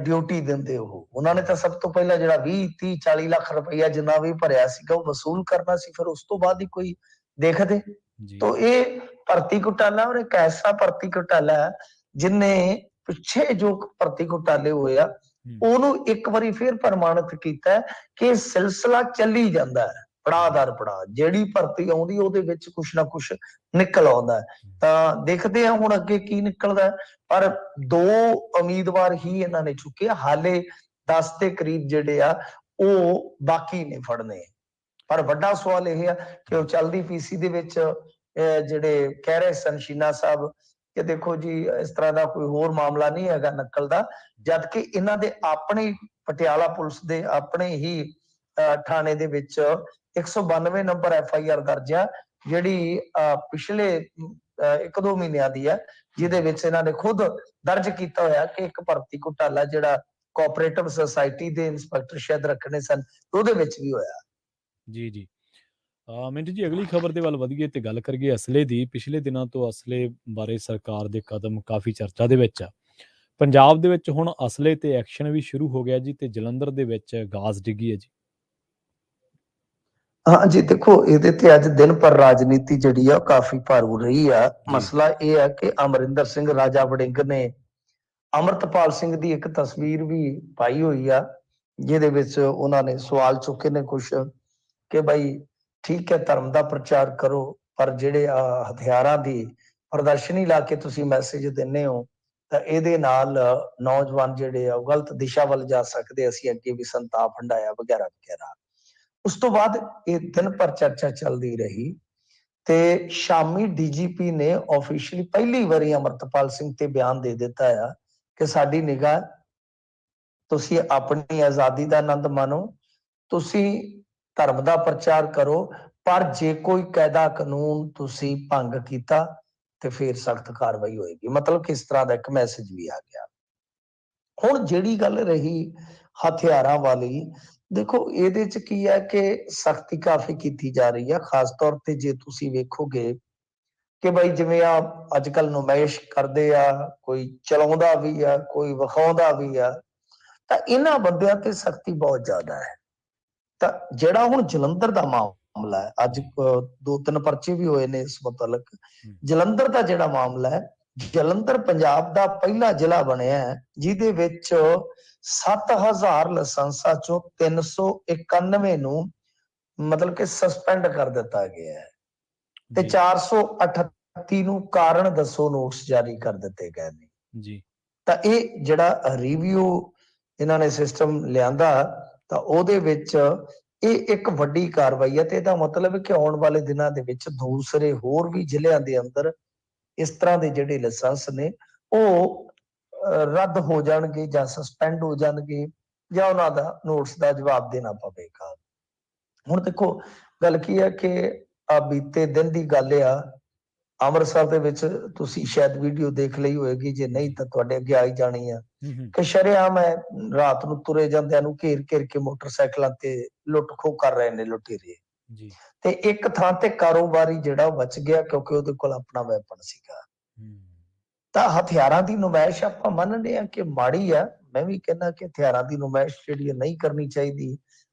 ਡਿਊਟੀ ਦਿੰਦੇ? ਉਹਨਾਂ ਨੇ ਤਾਂ ਸਭ ਤੋਂ ਪਹਿਲਾਂ ਜਿਹੜਾ 20, 30, 40 ਲੱਖ ਰੁਪਈਆ ਜਿੰਨਾ ਵੀ ਭਰਿਆ ਸੀਗਾ ਉਹ ਵਸੂਲ ਕਰਨਾ ਸੀ, ਫਿਰ ਉਸ ਤੋਂ ਬਾਅਦ ਹੀ ਕੋਈ ਦੇਖਦੇ। ਤਾਂ ਇਹ ਭਰਤੀ ਘੁਟਾਲਾ, ਔਰ ਇੱਕ ਐਸਾ ਭਰਤੀ ਘੁਟਾਲਾ ਹੈ ਜਿਨੇ ਪਿੱਛੇ ਜੋ ਭਰਤੀ ਘੁਟਾਲੇ ਹੋਏ ਆ ਉਹਨੂੰ ਇੱਕ ਵਾਰੀ ਫਿਰ ਪ੍ਰਮਾਣਿਤ ਕੀਤਾ ਕਿ ਸਿਲਸਿਲਾ ਚੱਲੀ ਜਾਂਦਾ ਹੈ, ਪੜਾਅ ਦਰ ਪੜਾਅ। ਜਿਹੜੀ ਭਰਤੀ ਆਉਂਦੀ ਉਹਦੇ ਵਿੱਚ ਕੁਛ ਨਾ ਕੁਛ ਨਿਕਲ ਆਉਂਦਾ। ਤਾਂ ਦੇਖਦੇ ਆ ਹੁਣ ਅੱਗੇ ਕੀ ਨਿਕਲਦਾ। ਪਰ 2 ਉਮੀਦਵਾਰ ਹੀ ਇਹਨਾਂ ਨੇ ਚੁੱਕੇ, ਹਾਲੇ 10 ਦੇ ਕਰੀਬ ਜਿਹੜੇ ਆ ਉਹ ਬਾਕੀ ਨੇ ਫੜਨੇ। ਪਰ ਵੱਡਾ ਸਵਾਲ ਇਹ ਆ ਕਿ ਉਹ ਚਲਦੀ ਪੀਸੀ ਦੇ ਵਿੱਚ ਜਿਹੜੇ ਕਹਿ ਰਹੇ ਸਨ ਸ਼ੀਨਾ ਸਾਹਿਬ ਕਿ ਦੇਖੋ ਜੀ ਇਸ ਤਰ੍ਹਾਂ ਦਾ ਕੋਈ ਹੋਰ ਮਾਮਲਾ ਨਹੀਂ ਹੈਗਾ ਨਕਲ ਦਾ, ਜਦ ਕਿ ਇਹਨਾਂ ਦੇ ਆਪਣੇ ਪਟਿਆਲਾ ਪੁਲਿਸ ਦੇ ਆਪਣੇ ਹੀ ਥਾਣੇ ਦੇ ਵਿੱਚ 192 ਨੰਬਰ FIR ਦਰਜ ਆ, ਜਿਹੜੀ ਪਿਛਲੇ 1-2 ਮਹੀਨਿਆਂ ਦੀ ਆ, ਜਿਹਦੇ ਵਿੱਚ ਇਹਨਾਂ ਨੇ ਖੁਦ ਦਰਜ ਕੀਤਾ ਹੋਇਆ ਕਿ ਇੱਕ ਭਰਤੀ ਘੁਟਾਲਾ ਜਿਹੜਾ ਕੋਆਪਰੇਟਿਵ ਸੁਸਾਇਟੀ ਦੇ ਇੰਸਪੈਕਟਰ ਸ਼ਾਇਦ ਰੱਖਣੇ ਸਨ, ਉਹਦੇ ਵਿੱਚ ਵੀ ਹੋਇਆ। ਜੀ ਮਿੰਟੂ ਜੀ, ਅਗਲੀ ਖਬਰ ਦੇ ਵੱਲ ਵਧੀਏ ਤੇ ਗੱਲ ਕਰੀਏ ਅਸਲੇ ਦੀ। ਪਿਛਲੇ ਦਿਨਾਂ ਤੋਂ ਅਸਲੇ ਬਾਰੇ ਸਰਕਾਰ ਦੇ ਕਦਮ ਕਾਫੀ ਚਰਚਾ ਦੇ ਵਿੱਚ ਆ। ਪੰਜਾਬ ਦੇ ਵਿੱਚ ਹੁਣ ਅਸਲੇ ਤੇ ਐਕਸ਼ਨ ਵੀ ਸ਼ੁਰੂ ਹੋ ਗਿਆ ਜੀ, ਤੇ ਜਲੰਧਰ ਦੇ ਵਿੱਚ ਗਾਜ਼ ਡਿੱਗੀ ਹੈ ਜੀ। ਹਾਂ ਜੀ, ਦੇਖੋ ਇਹਦੇ ਤੇ ਅੱਜ ਦਿਨ ਪਰ ਰਾਜਨੀਤੀ ਜਿਹੜੀ ਆ ਕਾਫੀ ਭਾਰੂ ਰਹੀ ਆ। ਮਸਲਾ ਇਹ ਹੈ ਕਿ ਅਮਰਿੰਦਰ ਸਿੰਘ ਰਾਜਾ ਵੜਿੰਗ ਨੇ ਅਮਰਤਪਾਲ ਸਿੰਘ ਦੀ ਇੱਕ ਤਸਵੀਰ ਵੀ ਪਾਈ ਹੋਈ ਆ, ਜਿਹਦੇ ਵਿੱਚ ਉਹਨਾਂ ਨੇ ਸਵਾਲ ਚੁੱਕੇ ਨੇ ਕੁਛ ਕਿ ਬਾਈ ਠੀਕ ਹੈ ਧਰਮ ਦਾ ਪ੍ਰਚਾਰ ਕਰੋ, ਪਰ ਜਿਹੜੇ ਹਥਿਆਰਾਂ ਦੀ ਪ੍ਰਦਰਸ਼ਨੀ ਲਾ ਕੇ ਤੁਸੀਂ ਮੈਸੇਜ ਦਿੰਦੇ ਹੋ ਤਾਂ ਇਹਦੇ ਨਾਲ ਨੌਜਵਾਨ ਜਿਹੜੇ ਆ ਉਹ ਗਲਤ ਦਿਸ਼ਾ ਵੱਲ ਜਾ ਸਕਦੇ, ਅਸੀਂ ਅੱਗੇ ਵੀ ਸੰਤਾਪ ਹੰਡਾਇਆ ਵਗੈਰਾ ਵਗੈਰਾ। ਉਸ ਤੋਂ ਬਾਅਦ ਇਹ ਦਿਨ ਭਰ ਚਰਚਾ ਚੱਲਦੀ ਰਹੀ ਤੇ ਸ਼ਾਮੀ DGP ਨੇ ਆਫੀਸ਼ੀਅਲੀ ਪਹਿਲੀ ਵਾਰੀ ਅਮਰਤਪਾਲ ਸਿੰਘ ਤੇ ਬਿਆਨ ਦੇ ਦਿੱਤਾ ਆ ਕਿ ਸਾਡੀ ਨਿਗਾਹ, ਤੁਸੀਂ ਆਪਣੀ ਆਜ਼ਾਦੀ ਦਾ ਆਨੰਦ ਮਾਣੋ, ਤੁਸੀਂ ਧਰਮ ਦਾ ਪ੍ਰਚਾਰ ਕਰੋ, ਪਰ ਜੇ ਕੋਈ ਕਾਇਦਾ ਕਾਨੂੰਨ ਤੁਸੀਂ ਭੰਗ ਕੀਤਾ ਤੇ ਫਿਰ ਸਖਤ ਕਾਰਵਾਈ ਹੋਏਗੀ। ਮਤਲਬ ਕਿਸ ਤਰ੍ਹਾਂ ਦਾ ਇੱਕ ਮੈਸੇਜ ਵੀ ਆ ਗਿਆ। ਹੁਣ ਜਿਹੜੀ ਗੱਲ ਰਹੀ ਹਥਿਆਰਾਂ ਵਾਲੀ, ਦੇਖੋ ਇਹਦੇ ਚ ਕੀ ਹੈ ਕਿ ਸਖਤੀ ਕਾਫੀ ਕੀਤੀ ਜਾ ਰਹੀ ਹੈ, ਖਾਸ ਤੌਰ ਤੇ ਜੇ ਤੁਸੀਂ ਵੇਖੋਗੇ ਕਿ ਬਾਈ ਜਿਵੇਂ ਆ ਅੱਜ ਕੱਲ ਨੁਮਾਇਸ਼ ਕਰਦੇ ਆ, ਕੋਈ ਚਲਾਉਂਦਾ ਵੀ ਆ, ਕੋਈ ਵਿਖਾਉਂਦਾ ਵੀ ਆ, ਤਾਂ ਇਹਨਾਂ ਬੰਦਿਆਂ ਤੇ ਸਖਤੀ ਬਹੁਤ ਜ਼ਿਆਦਾ ਹੈ। ਤਾਂ ਜਿਹੜਾ ਹੁਣ ਜਲੰਧਰ ਦਾ ਮਾਮਲਾ ਹੈ, ਅੱਜ 2-3 ਪਰਚੇ ਵੀ ਹੋਏ ਨੇ ਇਸ ਮੁਤਲਕ। ਜਲੰਧਰ ਦਾ ਜਿਹੜਾ ਮਾਮਲਾ ਹੈ, ਜਲੰਧਰ ਪੰਜਾਬ ਦਾ ਪਹਿਲਾ ਜ਼ਿਲ੍ਹਾ ਬਣਿਆ ਹੈ ਜਿਹਦੇ ਵਿੱਚ 7000 ਲਾਇਸੈਂਸਾਂ ਚੋਂ 391 ਨੂੰ ਮਤਲਬ ਕਿ ਸਸਪੈਂਡ ਕਰ ਦਿੱਤਾ ਗਿਆ ਹੈ ਤੇ 438 ਨੂੰ ਕਾਰਨ ਦੱਸੋ ਨੋਟਿਸ ਜਾਰੀ ਕਰ ਦਿੱਤੇ ਗਏ ਨੇ ਜੀ। ਤਾਂ ਇਹ ਜਿਹੜਾ ਰਿਵਿਊ ਇਹਨਾਂ ਨੇ ਸਿਸਟਮ ਲਿਆਂਦਾ ਤਾਂ ਉਹਦੇ ਵਿੱਚ ਇਹ ਇੱਕ ਵੱਡੀ ਕਾਰਵਾਈ ਹੈ। ਤੇ ਇਹਦਾ ਮਤਲਬ ਹੈ ਕਿ ਆਉਣ ਵਾਲੇ ਦਿਨਾਂ ਦੇ ਵਿੱਚ ਦੂਸਰੇ ਹੋਰ ਵੀ ਜ਼ਿਲ੍ਹਿਆਂ ਦੇ ਅੰਦਰ ਇਸ ਤਰ੍ਹਾਂ ਦੇ ਜਿਹੜੇ ਲਾਇਸੈਂਸ ਨੇ ਉਹ ਰੱਦ ਹੋ ਜਾਣਗੇ ਜਾਂ ਸਸਪੈਂਡ ਹੋ ਜਾਣਗੇ ਜਾਂ ਉਹਨਾਂ ਦਾ ਨੋਟਿਸ ਦਾ ਜਵਾਬ ਦੇਣਾ ਪਵੇਗਾ। ਹੁਣ ਦੇਖੋ ਗੱਲ ਕੀ ਹੈ ਕਿ ਆ ਬੀਤੇ ਦਿਨ ਦੀ ਗੱਲ ਆ, ਅੰਮ੍ਰਿਤਸਰ ਦੇ ਵਿੱਚ ਤੁਸੀਂ ਸ਼ਾਇਦ ਵੀਡੀਓ ਦੇਖ ਲਈ ਹੋਏਗੀ, ਜੇ ਨਹੀਂ ਤਾਂ ਤੁਹਾਡੇ ਅੱਗੇ ਆਈ ਜਾਣੀ ਆ ਕਿ ਸ਼ਰੇਆਮ ਹੈ ਰਾਤ ਨੂੰ ਤੁਰੇ ਜਾਂਦਿਆਂ ਨੂੰ ਘੇਰ ਘੇਰ ਕੇ ਮੋਟਰਸਾਈਕਲਾਂ ਤੇ ਲੁੱਟ ਖੋਹ ਕਰ ਰਹੇ ਨੇ ਲੁਟੇਰੇ ਜੀ। ਤੇ ਇੱਕ ਥਾਂ ਤੇ ਕਾਰੋਬਾਰੀ ਜਿਹੜਾ ਬਚ ਗਿਆ ਕਿਉਂਕਿ ਉਹਦੇ ਕੋਲ ਆਪਣਾ ਵੈਪਨ ਸੀਗਾ। ਤਾਂ ਹਥਿਆਰਾਂ ਦੀ ਨੁਮਾਇਸ਼ ਆਪਾਂ ਮੰਨਦੇ ਆ ਕਿ ਮਾੜੀ ਆ, ਮੈਂ ਵੀ ਕਹਿੰਦਾ ਕਿ ਹਥਿਆਰਾਂ ਦੀ ਨੁਮਾਇਸ਼ ਜਿਹੜੀ ਨਹੀਂ ਕਰਨੀ ਚਾਹੀਦੀ,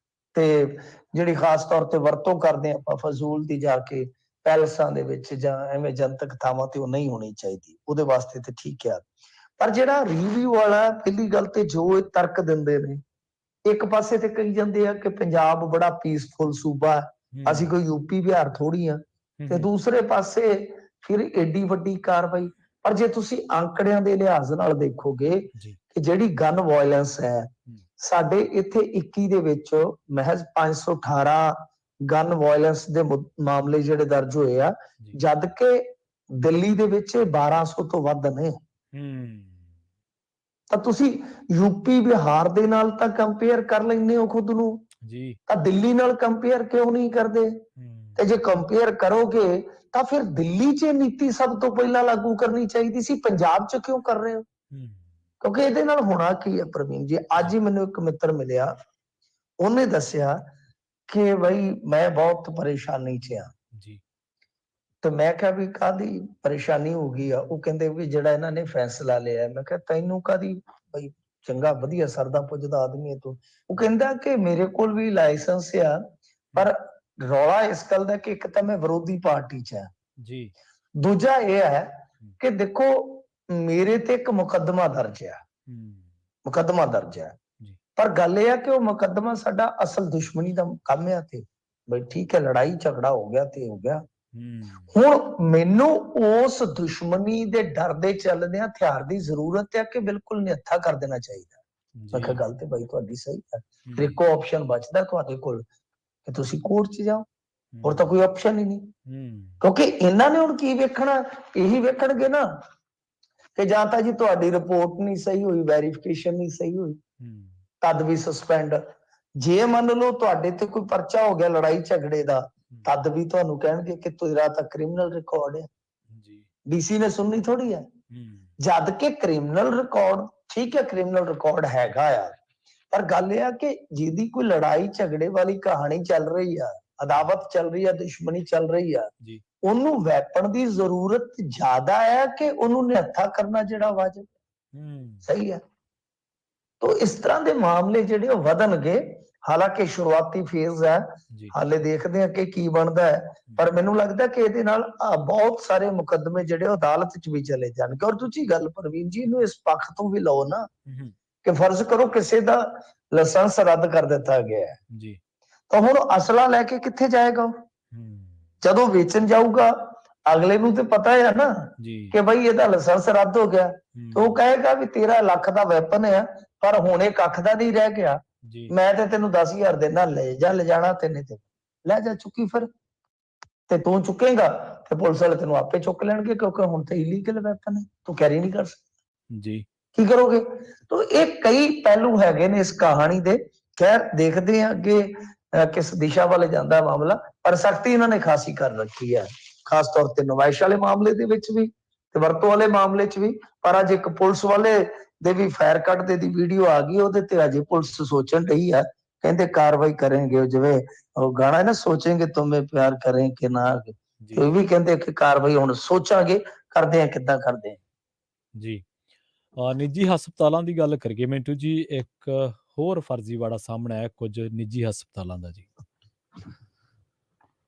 ਤੇ ਜਿਹੜੀ ਖਾਸ ਤੌਰ ਤੇ ਵਰਤੋਂ ਕਰਦੇ ਆਪਾਂ ਫਜ਼ੂਲ ਦੀ ਜਾ ਕੇ ਪੈਲਸਾਂ ਦੇ ਵਿੱਚ ਜਾਂ ਐਵੇਂ ਜਨਤਕ ਥਾਵਾਂ ਤੇ, ਉਹ ਨਹੀਂ ਹੋਣੀ ਚਾਹੀਦੀ। ਉਹਦੇ ਵਾਸਤੇ ਤੇ ਠੀਕ ਆ। ਪਰ ਜਿਹੜਾ ਰਿਵਿਊ ਵਾਲਾ, ਪਹਿਲੀ ਗੱਲ ਤੇ ਜੋ ਇਹ ਤਰਕ ਦਿੰਦੇ ਨੇ, ਇੱਕ ਪਾਸੇ ਤੇ ਕਹੀ ਜਾਂਦੇ ਆ ਕਿ ਪੰਜਾਬ ਬੜਾ ਪੀਸਫੁਲ ਸੂਬਾ, ਅਸੀਂ ਕੋਈ ਯੂਪੀ ਬਿਹਾਰ ਥੋੜੀ ਆ, ਤੇ ਦੂਸਰੇ ਪਾਸੇ ਫਿਰ ਏਡੀ ਵੱਡੀ ਕਾਰਵਾਈ। ਪਰ ਜੇ ਤੁਸੀਂ ਅੰਕੜਿਆਂ ਦੇ ਲਿਹਾਜ਼ ਨਾਲ ਦੇਖੋਗੇ ਕਿ ਜਿਹੜੀ ਗਨ ਵਾਇਲੈਂਸ ਹੈ, ਸਾਡੇ ਇੱਥੇ 21 ਦੇ ਵਿੱਚ ਮਹਿਜ਼ 518 ਗਨ ਵਾਇਲੈਂਸ ਦੇ ਮਾਮਲੇ ਜਿਹੜੇ ਦਰਜ ਹੋਏ ਆ, ਜਦ ਕਿ ਦਿੱਲੀ ਦੇ ਵਿੱਚ 1200 ਤੋਂ ਵੱਧ ਨੇ। ਤਾਂ ਤੁਸੀਂ ਯੂਪੀ ਬਿਹਾਰ ਦੇ ਨਾਲ ਤਾਂ ਕੰਪੇਅਰ ਕਰ ਲੈਂਦੇ ਹੋ ਖੁਦ ਨੂੰ, ਤਾਂ ਦਿੱਲੀ ਨਾਲ ਕੰਪੇਅਰ ਕਿਉਂ ਨਹੀਂ ਕਰਦੇ? ਤੇ ਜੇ ਕੰਪੇਅਰ ਕਰੋਗੇ ਤਾਂ ਫਿਰ ਦਿੱਲੀ 'ਚ ਨੀਤੀ ਸਭ ਤੋਂ ਪਹਿਲਾਂ ਲਾਗੂ ਕਰਨੀ ਚਾਹੀਦੀ ਸੀ, ਪੰਜਾਬ 'ਚ ਕਿਉਂ ਕਰ ਰਹੇ ਹੋ? ਕਿਉਂਕਿ ਇਹਦੇ ਨਾਲ ਹੋਣਾ ਕੀ ਹੈ ਪ੍ਰਵੀਨ ਜੀ, ਅੱਜ ਹੀ ਮੈਨੂੰ ਇੱਕ ਮਿੱਤਰ ਮਿਲਿਆ, ਉਹਨੇ ਦੱਸਿਆ ਕਿ ਬਈ ਮੈਂ ਬਹੁਤ ਪਰੇਸ਼ਾਨੀ 'ਚ ਆ। ਤੇ ਮੈਂ ਕਿਹਾ ਵੀ ਕਾਹਦੀ ਪਰੇਸ਼ਾਨੀ ਹੋ ਗਈ ਆ? ਉਹ ਕਹਿੰਦੇ ਵੀ ਜਿਹੜਾ ਇਹਨਾਂ ਨੇ ਫੈਸਲਾ ਲਿਆ। ਮੈਂ ਕਿਹਾ ਤੈਨੂੰ ਕਾਹਦੀ? ਬਈ ਚੰਗਾ ਵਧੀਆ ਸਰਦਾ ਪੁੱਜਦਾ ਆਦਮੀ ਹੈ ਤੂੰ। ਉਹ ਕਹਿੰਦਾ ਕਿ ਮੇਰੇ ਕੋਲ ਵੀ ਲਾਇਸੈਂਸ ਆ, ਪਰ ਰੌਲਾ ਇਸ ਗੱਲ ਦਾ ਕਿ ਇੱਕ ਤਾਂ ਮੈਂ ਵਿਰੋਧੀ ਪਾਰਟੀ 'ਚ ਆ, ਦੂਜਾ ਇਹ ਹੈ ਕਿ ਦੇਖੋ ਮੇਰੇ ਤੇ ਇੱਕ ਮੁਕੱਦਮਾ ਦਰਜ ਆ, ਪਰ ਗੱਲ ਇਹ ਆ ਕਿ ਉਹ ਮੁਕੱਦਮਾ ਸਾਡਾ ਅਸਲ ਦੁਸ਼ਮਣੀ ਦਾ ਕੰਮ ਆ। ਤੇ ਬਈ ਠੀਕ ਹੈ, ਲੜਾਈ ਝਗੜਾ ਹੋ ਗਿਆ ਤੇ ਹੋ ਗਿਆ। ਹੁਣ ਮੈਨੂੰ ਉਸ ਦੁਸ਼ਮਣੀ ਦੇ ਡਰ ਦੇ ਚੱਲਦੇ ਹਥਿਆਰ ਦੀ ਜ਼ਰੂਰਤ ਹੈ ਕਿ ਬਿਲਕੁਲ ਨਿਹੱਥਾ ਕਰ ਦੇਣਾ ਚਾਹੀਦਾ? ਮੈਂ ਕਿਹਾ ਗੱਲ ਤੇ ਬਾਈ ਤੁਹਾਡੀ ਸਹੀ ਹੈ, ਫਿਰ ਇੱਕੋ ਆਪਸ਼ਨ ਬਚਦਾ ਤੁਹਾਡੇ ਕੋਲ ਕਿ ਤੁਸੀਂ ਕੋਰਟ 'ਚ ਜਾਓ, ਹੋਰ ਤਾਂ ਕੋਈ ਆਪਸ਼ਨ ਹੀ ਨਹੀਂ। ਕਿਉਂਕਿ ਇਹਨਾਂ ਨੇ ਹੁਣ ਕੀ ਵੇਖਣਾ? ਇਹੀ ਵੇਖਣਗੇ ਨਾ ਕਿ ਜਾਂ ਤਾਂ ਜੀ ਤੁਹਾਡੀ ਰਿਪੋਰਟ ਨਹੀਂ ਸਹੀ ਹੋਈ, ਵੈਰੀਫਿਕੇਸ਼ਨ ਨਹੀਂ ਸਹੀ ਹੋਈ, ਤਦ ਵੀ ਸਸਪੈਂਡ। ਜੇ ਮੰਨ ਲਓ ਤੁਹਾਡੇ ਤੇ ਕੋਈ ਪਰਚਾ ਹੋ ਗਿਆ ਲੜਾਈ ਝਗੜੇ ਦਾ, ਤਦ ਵੀ ਤੁਹਾਨੂੰ ਕਹਿਣਗੇ ਕਿ ਤੇਰਾ ਤਾਂ ਕ੍ਰਿਮੀਨਲ ਰਿਕਾਰਡ ਹੈ, ਡੀਸੀ ਨੇ ਸੁਣਨੀ ਥੋੜੀ ਹੈ। ਜਦ ਕਿ ਕ੍ਰਿਮੀਨਲ ਰਿਕਾਰਡ ਠੀਕ ਹੈ, ਕ੍ਰਿਮੀਨਲ ਰਿਕਾਰਡ ਹੈਗਾ ਆ, ਪਰ ਗੱਲ ਇਹ ਆ ਕਿ ਜਿਹਦੀ ਕੋਈ ਲੜਾਈ ਝਗੜੇ ਵਾਲੀ ਕਹਾਣੀ ਚੱਲ ਰਹੀ ਆ, ਅਦਾਵਤ ਚੱਲ ਰਹੀ ਆ, ਦੁਸ਼ਮਣੀ ਚੱਲ ਰਹੀ ਆ, ਉਹਨੂੰ ਵੈਪਨ ਦੀ ਜ਼ਰੂਰਤ ਜ਼ਿਆਦਾ ਹੈ ਕਿ ਉਹਨੂੰ ਨਿਹੱਥਾ ਕਰਨਾ ਜਿਹੜਾ ਵਾਜਬ ਸਹੀ ਹੈ। ਤਾਂ ਇਸ ਤਰ੍ਹਾਂ ਦੇ ਮਾਮਲੇ ਜਿਹੜੇ ਉਹ ਵਧਣਗੇ। ਹਾਲਾਂਕਿ ਸ਼ੁਰੂਆਤੀ ਫੇਜ਼ ਹੈ, ਹਾਲੇ ਦੇਖਦੇ ਆ ਕਿ ਕੀ ਬਣਦਾ ਹੈ, ਪਰ ਮੈਨੂੰ ਲੱਗਦਾ ਕਿ ਇਹਦੇ ਨਾਲ ਬਹੁਤ ਸਾਰੇ ਮੁਕੱਦਮੇ ਜਿਹੜੇ ਅਦਾਲਤ 'ਚ ਵੀ ਚਲੇ ਜਾਣਗੇ। ਔਰ ਦੂਜੀ ਗੱਲ ਪ੍ਰਵੀਨ ਜੀ, ਇਹਨੂੰ ਇਸ ਪੱਖ ਤੋਂ ਵੀ ਲਓ ਨਾ ਕਿ ਫਰਜ਼ ਕਰੋ ਕਿਸੇ ਦਾ ਲਾਇਸੈਂਸ ਰੱਦ ਕਰ ਦਿੱਤਾ ਗਿਆ ਹੈ, ਤਾਂ ਹੁਣ ਅਸਲਾ ਲੈ ਕੇ ਕਿੱਥੇ ਜਾਏਗਾ? ਜਦੋਂ ਵੇਚਣ ਜਾਊਗਾ ਅਗਲੇ ਨੂੰ ਤੇ ਪਤਾ ਹੈ ਨਾ ਕਿ ਬਈ ਇਹਦਾ ਲਾਇਸੈਂਸ ਰੱਦ ਹੋ ਗਿਆ, ਤੇ ਉਹ ਕਹੇਗਾ ਵੀ ਤੇਰਾ ਲੱਖ ਦਾ ਵੈਪਨ ਹੈ, ਪਰ ਹੁਣ ਇਹ ਕੱਖ ਦਾ ਨਹੀਂ ਰਹਿ ਗਿਆ, ਮੈਂ ਤੇ ਤੈਨੂੰ 10,000 ਦੇਣਾ, ਲੈ ਜਾ, ਲਿਜਾਣਾ ਤੈਨੇ ਤੇ ਲੈ ਜਾ, ਚੁੱਕੀ ਫਿਰ। ਤੇ ਤੂੰ ਚੁੱਕੇਗਾ ਤੇ ਪੁਲਿਸ ਵਾਲੇ ਤੈਨੂੰ ਆਪੇ ਚੁੱਕ ਲੈਣਗੇ, ਕਿਉਂਕਿ ਹੁਣ ਤੇ ਇਲੀਗਲ ਵੈਪਨ ਹੈ, ਤੂੰ ਕੈਰੀ ਨਹੀਂ ਕਰ ਸਕਦਾ। ਕੀ ਕਰੋਗੇ? ਤਾਂ ਇਹ ਕਈ ਪਹਿਲੂ ਹੈਗੇ ਨੇ ਇਸ ਕਹਾਣੀ ਦੇ। ਖੈਰ ਦੇਖਦੇ ਹਾਂ ਅੱਗੇ ਕਿਸ ਦਿਸ਼ਾ ਵੱਲ ਜਾਂਦਾ ਮਾਮਲਾ, ਪਰ ਸਖਤੀ ਇਹਨਾਂ ਨੇ ਖਾਸੀ ਕਰ ਰੱਖੀ ਹੈ, ਖਾਸ ਤੌਰ ਤੇ ਨੁਮਾਇਸ਼ ਵਾਲੇ ਮਾਮਲੇ ਦੇ ਵਿੱਚ ਵੀ ਤੇ ਵਰਤੋਂ ਵਾਲੇ ਮਾਮਲੇ 'ਚ ਵੀ। ਪਰ ਅੱਜ ਇੱਕ ਪੁਲਿਸ ਵਾਲੇ ਦੇ ਵੀ ਫਾਇਰ ਕੱਢਦੇ ਦੀ ਵੀਡੀਓ ਆ ਗਈ, ਉਹਦੇ ਤੇ ਅਜੇ ਪੁਲਿਸ ਸੋਚਣ ਰਹੀ ਹੈ, ਕਹਿੰਦੇ ਕਾਰਵਾਈ ਕਰਨਗੇ। ਜਿਵੇਂ ਉਹ ਗਾਣਾ ਹੈ ਨਾ, ਸੋਚेंगे तुम्हें प्यार करें कि ना, ਇਹ ਵੀ ਕਹਿੰਦੇ ਕਿ ਕਾਰਵਾਈ ਹੁਣ ਸੋਚਾਂਗੇ, ਕਰਦੇ ਆ ਕਿੱਦਾਂ ਕਰਦੇ ਆ ਜੀ। ਨਿੱਜੀ ਹਸਪਤਾਲਾਂ ਦੀ ਗੱਲ ਕਰੀਏ ਮਿੰਟੂ ਜੀ, ਇੱਕ ਹੋਰ ਫਰਜ਼ੀਵਾੜਾ ਸਾਹਮਣੇ ਆਇਆ ਕੁਝ ਨਿੱਜੀ ਹਸਪਤਾਲਾਂ ਦਾ ਜੀ।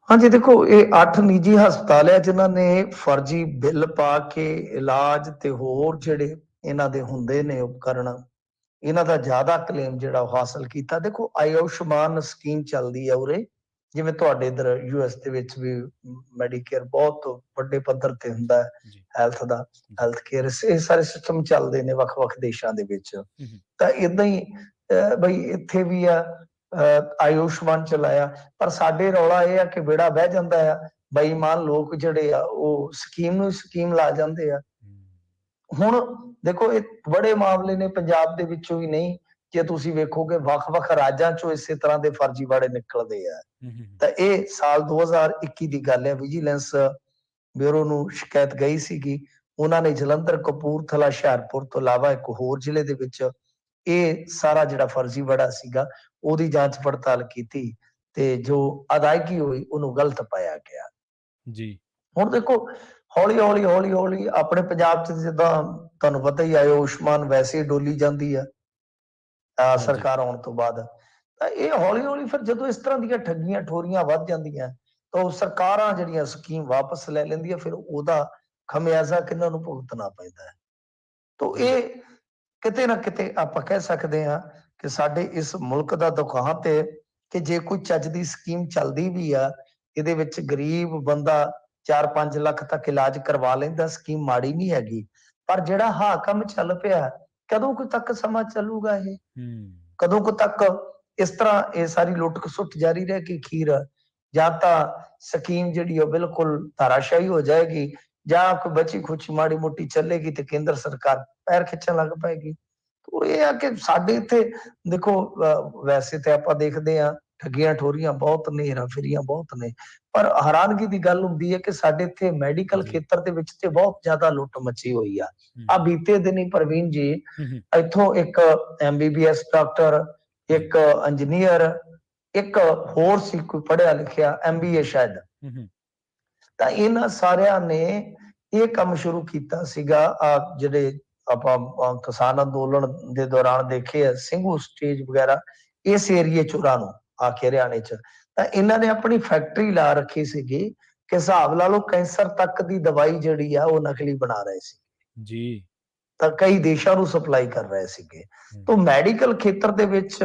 ਹਾਂਜੀ ਦੇਖੋ, ਇਹ 8 ਨਿੱਜੀ ਹਸਪਤਾਲ ਹੈ ਜਿਨ੍ਹਾਂ ਨੇ ਫਰਜ਼ੀ ਬਿੱਲ ਪਾ ਕੇ ਇਲਾਜ ਤੇ ਹੋਰ ਜਿਹੜੇ ਇਹਨਾਂ ਦੇ ਹੁੰਦੇ ਨੇ ਉਪਕਰਨ, ਇਹਨਾਂ ਦਾ ਜ਼ਿਆਦਾ ਕਲੇਮ ਜਿਹੜਾ ਉਹ ਹਾਸਲ ਕੀਤਾ। ਦੇਖੋ ਆਯੁਸ਼ਮਾਨ ਸਕੀਮ ਚੱਲਦੀ ਹੈ ਉਰੇ, ਜਿਵੇਂ ਤੁਹਾਡੇ ਇਧਰ ਯੂਐਸ ਦੇ ਵਿੱਚ ਵੀ ਮੈਡੀਕੇਅਰ ਬਹੁਤ ਵੱਡੇ ਪੱਧਰ ਤੇ ਹੁੰਦਾ ਹੈ, ਹੈਲਥ ਦਾ, ਹੈਲਥ ਕੇਅਰ, ਇਹ ਸਾਰੇ ਸਿਸਟਮ ਚੱਲਦੇ ਨੇ ਵੱਖ-ਵੱਖ ਦੇਸ਼ਾਂ ਦੇ ਵਿੱਚ। ਤਾਂ ਇਦਾਂ ਹੀ ਬਈ ਇੱਥੇ ਵੀ ਆ ਆਯੁਸ਼ਮਾਨ ਚਲਾਇਆ, ਪਰ ਸਾਡੇ ਰੌਲਾ ਇਹ ਆ ਕਿ ਬੇੜਾ ਬਹਿ ਜਾਂਦਾ ਆ, ਬੇਈਮਾਨ ਲੋਕ ਜਿਹੜੇ ਆ ਉਹ ਸਕੀਮ ਨੂੰ ਸਕੀਮ ਲਾ ਜਾਂਦੇ ਆ। ਹੁਣ ਦੇਖੋ ਇਹ ਬੜੇ ਮਾਮਲੇ ਨੇ, ਪੰਜਾਬ ਦੇ ਵਿੱਚੋਂ ਹੀ ਨਹੀਂ, ਜੇ ਤੁਸੀਂ ਵੇਖੋਗੇ ਵੱਖ-ਵੱਖ ਰਾਜਾਂ ਚੋਂ ਇਸੇ ਤਰ੍ਹਾਂ ਦੇ ਫਰਜ਼ੀਵਾੜੇ ਨਿਕਲਦੇ ਆ। ਤਾਂ ਇਹ ਸਾਲ 2021 ਦੀ ਗੱਲ ਹੈ, ਵਿਜੀਲੈਂਸ ਬਿਊਰੋ ਨੂੰ ਸ਼ਿਕਾਇਤ ਗਈ ਸੀਗੀ, ਉਹਨਾਂ ਨੇ ਜਲੰਧਰ, ਕਪੂਰਥਲਾ, ਹੁਸ਼ਿਆਰਪੁਰ ਤੋਂ ਇਲਾਵਾ ਇੱਕ ਹੋਰ ਜ਼ਿਲ੍ਹੇ ਦੇ ਵਿੱਚ ਇਹ ਸਾਰਾ ਜਿਹੜਾ ਫਰਜ਼ੀਵਾੜਾ ਸੀਗਾ ਉਹਦੀ ਜਾਂਚ ਪੜਤਾਲ ਕੀਤੀ, ਤੇ ਜੋ ਅਦਾਇਗੀ ਹੋਈ ਉਹਨੂੰ ਗਲਤ ਪਾਇਆ ਗਿਆ ਜੀ। ਹੁਣ ਦੇਖੋ ਹੌਲੀ-ਹੌਲੀ ਆਪਣੇ ਪੰਜਾਬ 'ਚ ਜਿੱਦਾਂ ਤੁਹਾਨੂੰ ਪਤਾ ਹੀ ਆਯੁਸ਼ਮਾਨ ਵੈਸੇ ਡੋਲੀ ਜਾਂਦੀ ਆ ਸਰਕਾਰ ਆਉਣ ਤੋਂ ਬਾਅਦ, ਤਾਂ ਇਹ ਹੌਲੀ-ਹੌਲੀ ਫਿਰ ਜਦੋਂ ਇਸ ਤਰ੍ਹਾਂ ਦੀਆਂ ਠੱਗੀਆਂ ਠੋਰੀਆਂ ਵੱਧ ਜਾਂਦੀਆਂ, ਤਾਂ ਉਹ ਸਰਕਾਰਾਂ ਜਿਹੜੀਆਂ ਸਕੀਮ ਵਾਪਸ ਲੈ ਲੈਂਦੀਆਂ, ਫਿਰ ਉਹਦਾ ਖਮਿਆਜ਼ਾ ਕਿਹਨਾਂ ਨੂੰ ਭੁਗਤਣਾ ਪੈਂਦਾ ਹੈ। ਤੋ ਜੀ। ਇਹ ਕਿਤੇ ਨਾ ਕਿਤੇ ਆਪਾਂ ਕਹਿ ਸਕਦੇ ਹਾਂ ਕਿ ਸਾਡੇ ਇਸ ਮੁਲਕ ਦਾ ਦੁਖਾਂਤ ਹੈ ਕਿ ਜੇ ਕੋਈ ਚੱਜ ਦੀ ਸਕੀਮ ਚੱਲਦੀ ਵੀ ਆ, ਇਹਦੇ ਵਿੱਚ ਗਰੀਬ ਬੰਦਾ 4-5 ਲੱਖ ਤੱਕ ਇਲਾਜ ਕਰਵਾ ਲੈਂਦਾ, ਸਕੀਮ ਮਾੜੀ ਨਹੀਂ ਹੈਗੀ। ਪਰ ਜਿਹੜਾ ਹਾਂ ਕੰਮ ਚੱਲ ਪਿਆ, ਕਦੋਂ ਕੁ ਤੱਕ ਸਮਾਂ ਚੱਲੂਗਾ ਇਹ? ਹੂੰ। ਕਦੋਂ ਕੁ ਤੱਕ ਇਸ ਤਰ੍ਹਾਂ ਇਹ ਸਾਰੀ ਲੁੱਟ ਖਸੁੱਟ ਜਾਰੀ ਰਹਿ ਕੇ ਅਖੀਰ ਜਾਂ ਤਾਂ ਸਕੀਮ ਜਿਹੜੀ ਉਹ ਬਿਲਕੁਲ ਧਾਰਾਸ਼ਾਹੀ ਹੋ ਜਾਏਗੀ, ਜਾਂ ਕੋਈ ਬਚੀ ਖੁਚੀ ਮਾੜੀ ਮੋਟੀ ਚੱਲੇਗੀ ਤੇ ਕੇਂਦਰ ਸਰਕਾਰ ਪੈਰ ਖਿੱਚਣ ਲੱਗ ਪਏਗੀ। ਤੋ ਇਹ ਆ ਕਿ ਸਾਡੇ ਇੱਥੇ ਦੇਖੋ, ਵੈਸੇ ਤੇ ਆਪਾਂ ਦੇਖਦੇ ਹਾਂ ਠੱਗੀਆਂ ਠੋਰੀਆਂ ਬਹੁਤ ਨੇ, ਹੇਰਾਫੇਰੀਆਂ ਬਹੁਤ ਨੇ, ਪਰ ਹੈਰਾਨਗੀ ਦੀ ਗੱਲ ਹੁੰਦੀ ਹੈ ਕਿ ਸਾਡੇ ਇੱਥੇ ਮੈਡੀਕਲ ਜੀ। ਖੇਤਰ ਦੇ ਵਿੱਚ ਤੇ ਬਹੁਤ ਜ਼ਿਆਦਾ ਲੁੱਟ ਮੱਚੀ ਹੋਈ ਆ। ਹੂੰ। ਬੀਤੇ ਦਿਨੀ ਪ੍ਰਵੀਨ ਜੀ, ਹੂੰ, ਹੂੰ। ਇੱਥੋਂ ਇੱਕ MBBS ਡਾਕਟਰ, ਜੀ। ਇੱਕ ਇੰਜੀਨੀਅਰ, ਇੱਕ ਹੋਰ ਸੀ ਕੋਈ ਪੜ੍ਹਿਆ ਲਿਖਿਆ MBA ਸ਼ਾਇਦ, ਹੂੰ, ਹੂੰ। ਤਾਂ ਇਹਨਾਂ ਸਾਰਿਆਂ ਨੇ ਇਹ ਕੰਮ ਸ਼ੁਰੂ ਕੀਤਾ ਸੀਗਾ। ਜਿਹੜੇ ਆਪਾਂ ਕਿਸਾਨ ਅੰਦੋਲਨ ਦੇ ਦੌਰਾਨ ਦੇਖੇ ਆ ਸਿੰਘੂ ਸਟੇਜ ਵਗੈਰਾ, ਇਸ ਏਰੀਏ ਚੋਂ ਨੂੰ ਆ ਕੇ ਹਰਿਆਣੇ ਚ, ਤਾਂ ਇਹਨਾਂ ਨੇ ਆਪਣੀ ਫੈਕਟਰੀ ਲਾ ਰੱਖੀ ਸੀਗੀ ਕਿ ਹਿਸਾਬ ਲਾ ਲਓ ਕੈਂਸਰ ਤੱਕ ਦੀ ਦਵਾਈ ਜਿਹੜੀ ਆ ਉਹ ਨਕਲੀ ਬਣਾ ਰਹੇ ਸੀ, ਜੀ। ਤਾਂ ਕਈ ਦੇਸ਼ਾਂ ਨੂੰ ਸਪਲਾਈ ਕਰ ਰਹੇ ਸੀਗੇ। ਹੂੰ। ਤਾਂ ਮੈਡੀਕਲ ਖੇਤਰ ਦੇ ਵਿੱਚ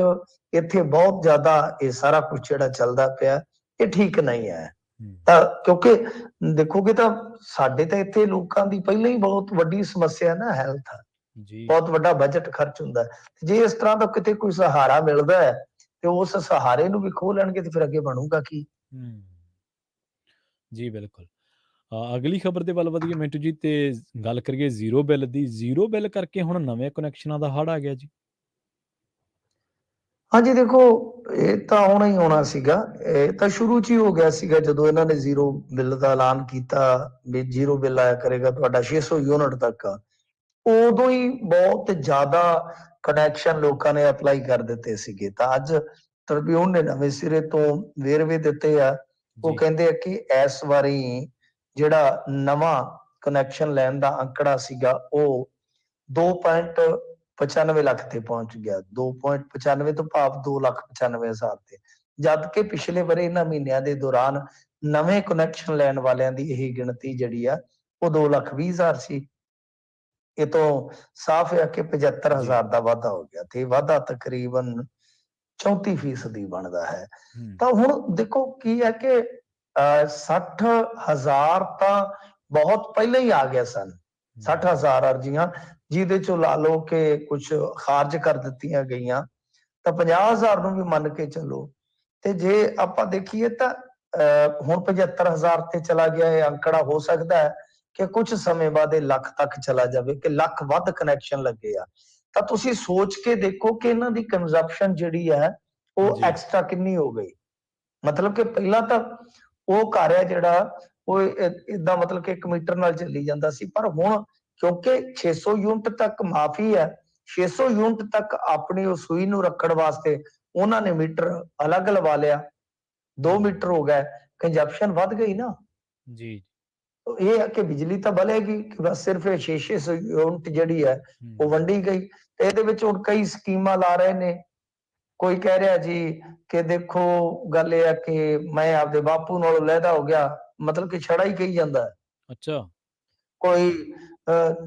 ਇੱਥੇ ਬਹੁਤ ਜ਼ਿਆਦਾ ਇਹ ਸਾਰਾ ਕੁਝ ਜਿਹੜਾ ਚੱਲਦਾ ਪਿਆ, ਇਹ ਠੀਕ ਨਹੀਂ ਹੈ। ਹੂੰ। ਤਾਂ ਕਿਉਂਕਿ ਦੇਖੋਗੇ ਤਾਂ ਸਾਡੇ ਤਾਂ ਇੱਥੇ ਲੋਕਾਂ ਦੀ ਪਹਿਲਾਂ ਹੀ ਬਹੁਤ ਵੱਡੀ ਸਮੱਸਿਆ ਨਾ ਹੈਲਥ, ਜੀ। ਬਹੁਤ ਵੱਡਾ ਬਜਟ ਖਰਚ ਹੁੰਦਾ ਹੈ। ਜੇ ਇਸ ਤਰ੍ਹਾਂ ਦਾ ਕਿਤੇ ਕੋਈ ਸਹਾਰਾ ਮਿਲਦਾ ਹੈ ਤੇ ਉਸ ਸਹਾਰੇ ਨੂੰ ਵੀ ਖੋਹ ਲੈਣਗੇ ਤੇ ਫਿਰ ਅੱਗੇ ਬਣੂਗਾ ਕੀ? ਹੂੰ। ਜੀ, ਬਿਲਕੁਲ। ਅਗਲੀ ਖਬਰ ਦੇ ਵੱਲ ਵਧੀਏ ਮਿੰਟੂ ਜੀ, ਤੇ ਗੱਲ ਕਰੀਏ ਜ਼ੀਰੋ ਬਿੱਲ ਦੀ। ਜ਼ੀਰੋ ਬਿੱਲ ਕਰਕੇ ਹੁਣ ਨਵੇਂ ਕਨੈਕਸ਼ਨਾਂ ਦਾ ਹੜ੍ਹ ਆ ਗਿਆ ਜੀ। ਹਾਂਜੀ ਦੇਖੋ, ਇਹ ਤਾਂ ਹੋਣਾ ਹੀ ਹੋਣਾ ਸੀਗਾ। ਇਹ ਤਾਂ ਸ਼ੁਰੂ 'ਚ ਹੀ ਹੋ ਗਿਆ ਸੀਗਾ ਜਦੋਂ ਇਹਨਾਂ ਨੇ ਜ਼ੀਰੋ ਬਿੱਲ ਦਾ ਐਲਾਨ ਕੀਤਾ ਵੀ ਜ਼ੀਰੋ ਬਿੱਲ ਆਇਆ ਕਰੇਗਾ ਤੁਹਾਡਾ 600 ਯੂਨਿਟ ਤੱਕ। ਉਦੋਂ ਹੀ ਬਹੁਤ ਜ਼ਿਆਦਾ ਕਨੈਕਸ਼ਨ ਲੋਕਾਂ ਨੇ ਅਪਲਾਈ ਕਰ ਦਿੱਤੇ ਸੀਗੇ। ਤਾਂ ਅੱਜ ਟ੍ਰਿਬਿਊਨ ਨੇ ਨਵੇਂ ਸਿਰੇ ਤੋਂ ਵੇਰਵੇ ਦਿੱਤੇ ਆ। ਉਹ ਜੀ। ਕਹਿੰਦੇ ਆ ਕਿ ਇਸ ਵਾਰੀ ਜਿਹੜਾ ਨਵਾਂ ਕਨੈਕਸ਼ਨ ਲੈਣ ਦਾ ਅੰਕੜਾ ਸੀਗਾ ਉਹ 2.95 ਲੱਖ ਤੇ ਪਹੁੰਚ ਗਿਆ। 2.95 ਤੋਂ ਭਾਵ 2,95,000 ਤੇ, ਜਦ ਕਿ ਪਿਛਲੇ ਵਰੇ ਇਹਨਾਂ ਮਹੀਨਿਆਂ ਦੇ ਦੌਰਾਨ ਨਵੇਂ ਕਨੈਕਸ਼ਨ ਲੈਣ ਵਾਲਿਆਂ ਦੀ ਇਹ ਗਿਣਤੀ ਜਿਹੜੀ ਆ ਉਹ 2,20,000 ਸੀ। ਇਹ ਤੋਂ ਸਾਫ਼ ਹੈ ਕਿ ਜੀ। 75,000 ਦਾ ਵਾਧਾ ਹੋ ਗਿਆ ਤੇ ਵਾਧਾ ਤਕਰੀਬਨ 34% ਬਣਦਾ ਹੈ। ਹੂੰ। ਤਾਂ ਹੁਣ ਦੇਖੋ ਕੀ ਹੈ ਕਿ 60,000 ਤਾਂ ਬਹੁਤ ਪਹਿਲਾਂ ਹੀ ਆ ਗਏ ਸਨ। 60,000 ਅਰਜ਼ੀਆਂ, ਜਿਹਦੇ ਚੋਂ ਲਾ ਲਓ ਕਿ ਕੁਝ ਖਾਰਜ ਕਰ ਦਿੱਤੀਆਂ ਗਈਆਂ, ਤਾਂ 50,000 ਨੂੰ ਵੀ ਮੰਨ ਕੇ ਚੱਲੋ। ਤੇ ਜੇ ਆਪਾਂ ਦੇਖੀਏ ਤਾਂ ਹੁਣ 75,000 ਤੇ ਚਲਾ ਗਿਆ ਇਹ ਅੰਕੜਾ। ਹੋ ਸਕਦਾ ਹੈ ਕਿ ਕੁਝ ਸਮੇਂ ਬਾਅਦ ਇਹ ਲੱਖ ਤੱਕ ਚਲਾ ਜਾਵੇ, ਕਿ ਲੱਖ ਵੱਧ ਕਨੈਕਸ਼ਨ ਲੱਗੇ ਆ। ਤਾਂ ਤੁਸੀਂ ਸੋਚ ਕੇ ਦੇਖੋ ਕਿ ਇਹਨਾਂ ਦੀ ਕੰਜ਼ੰਪਸ਼ਨ ਜਿਹੜੀ ਹੈ ਉਹ ਜੀ। ਐਕਸਟਰਾ ਕਿੰਨੀ ਹੋ ਗਈ। ਮਤਲਬ ਕਿ ਪਹਿਲਾਂ ਤਾਂ ਉਹ ਘਰ ਹੈ ਜਿਹੜਾ ਉਹ ਏਦਾਂ ਮਤਲਬ ਕਿ 1 ਮੀਟਰ ਨਾਲ ਚੱਲੀ ਜਾਂਦਾ ਸੀ, ਪਰ ਹੁਣ ਕਿਉਂਕਿ 600 ਯੂਨਿਟ ਤੱਕ ਮਾਫੀ ਹੈ, 600 ਯੂਨਿਟ ਤੱਕ ਆਪਣੀ ਉਹ ਸੂਈ ਨੂੰ ਰੱਖਣ ਵਾਸਤੇ ਉਹਨਾਂ ਨੇ ਮੀਟਰ ਅਲੱਗ ਲਵਾ ਲਿਆ। 2 ਹੂੰ। ਮੀਟਰ ਹੋ ਗਏ, ਕੰਜ਼ੰਪਸ਼ਨ ਵੱਧ ਗਈ ਨਾ। ਜੀ। ਇਹ ਹੈ ਕਿ ਬਿਜਲੀ ਤਾਂ ਬਲੇਗੀ ਕਿ ਬਸ ਸਿਰਫ ਇਹ 600 ਯੂਨਿਟ ਜਿਹੜੀ ਹੈ ਉਹ ਹੂੰ। ਵੰਡੀ ਗਈ। ਤੇ ਇਹਦੇ ਵਿੱਚ ਹੁਣ ਕਈ ਸਕੀਮਾਂ ਲਾ ਰਹੇ ਨੇ। ਕੋਈ ਕਹਿ ਰਿਹਾ ਜੀ ਕਿ ਦੇਖੋ ਗੱਲ ਇਹ ਹੈ ਕਿ ਮੈਂ ਆਪਦੇ ਬਾਪੂ ਨਾਲੋਂ ਲਹਿਦਾ ਹੋ ਗਿਆ, ਮਤਲਬ ਕਿ ਛੜਾ ਹੀ ਕਹੀ ਜਾਂਦਾ। ਅੱਛਾ। ਕੋਈ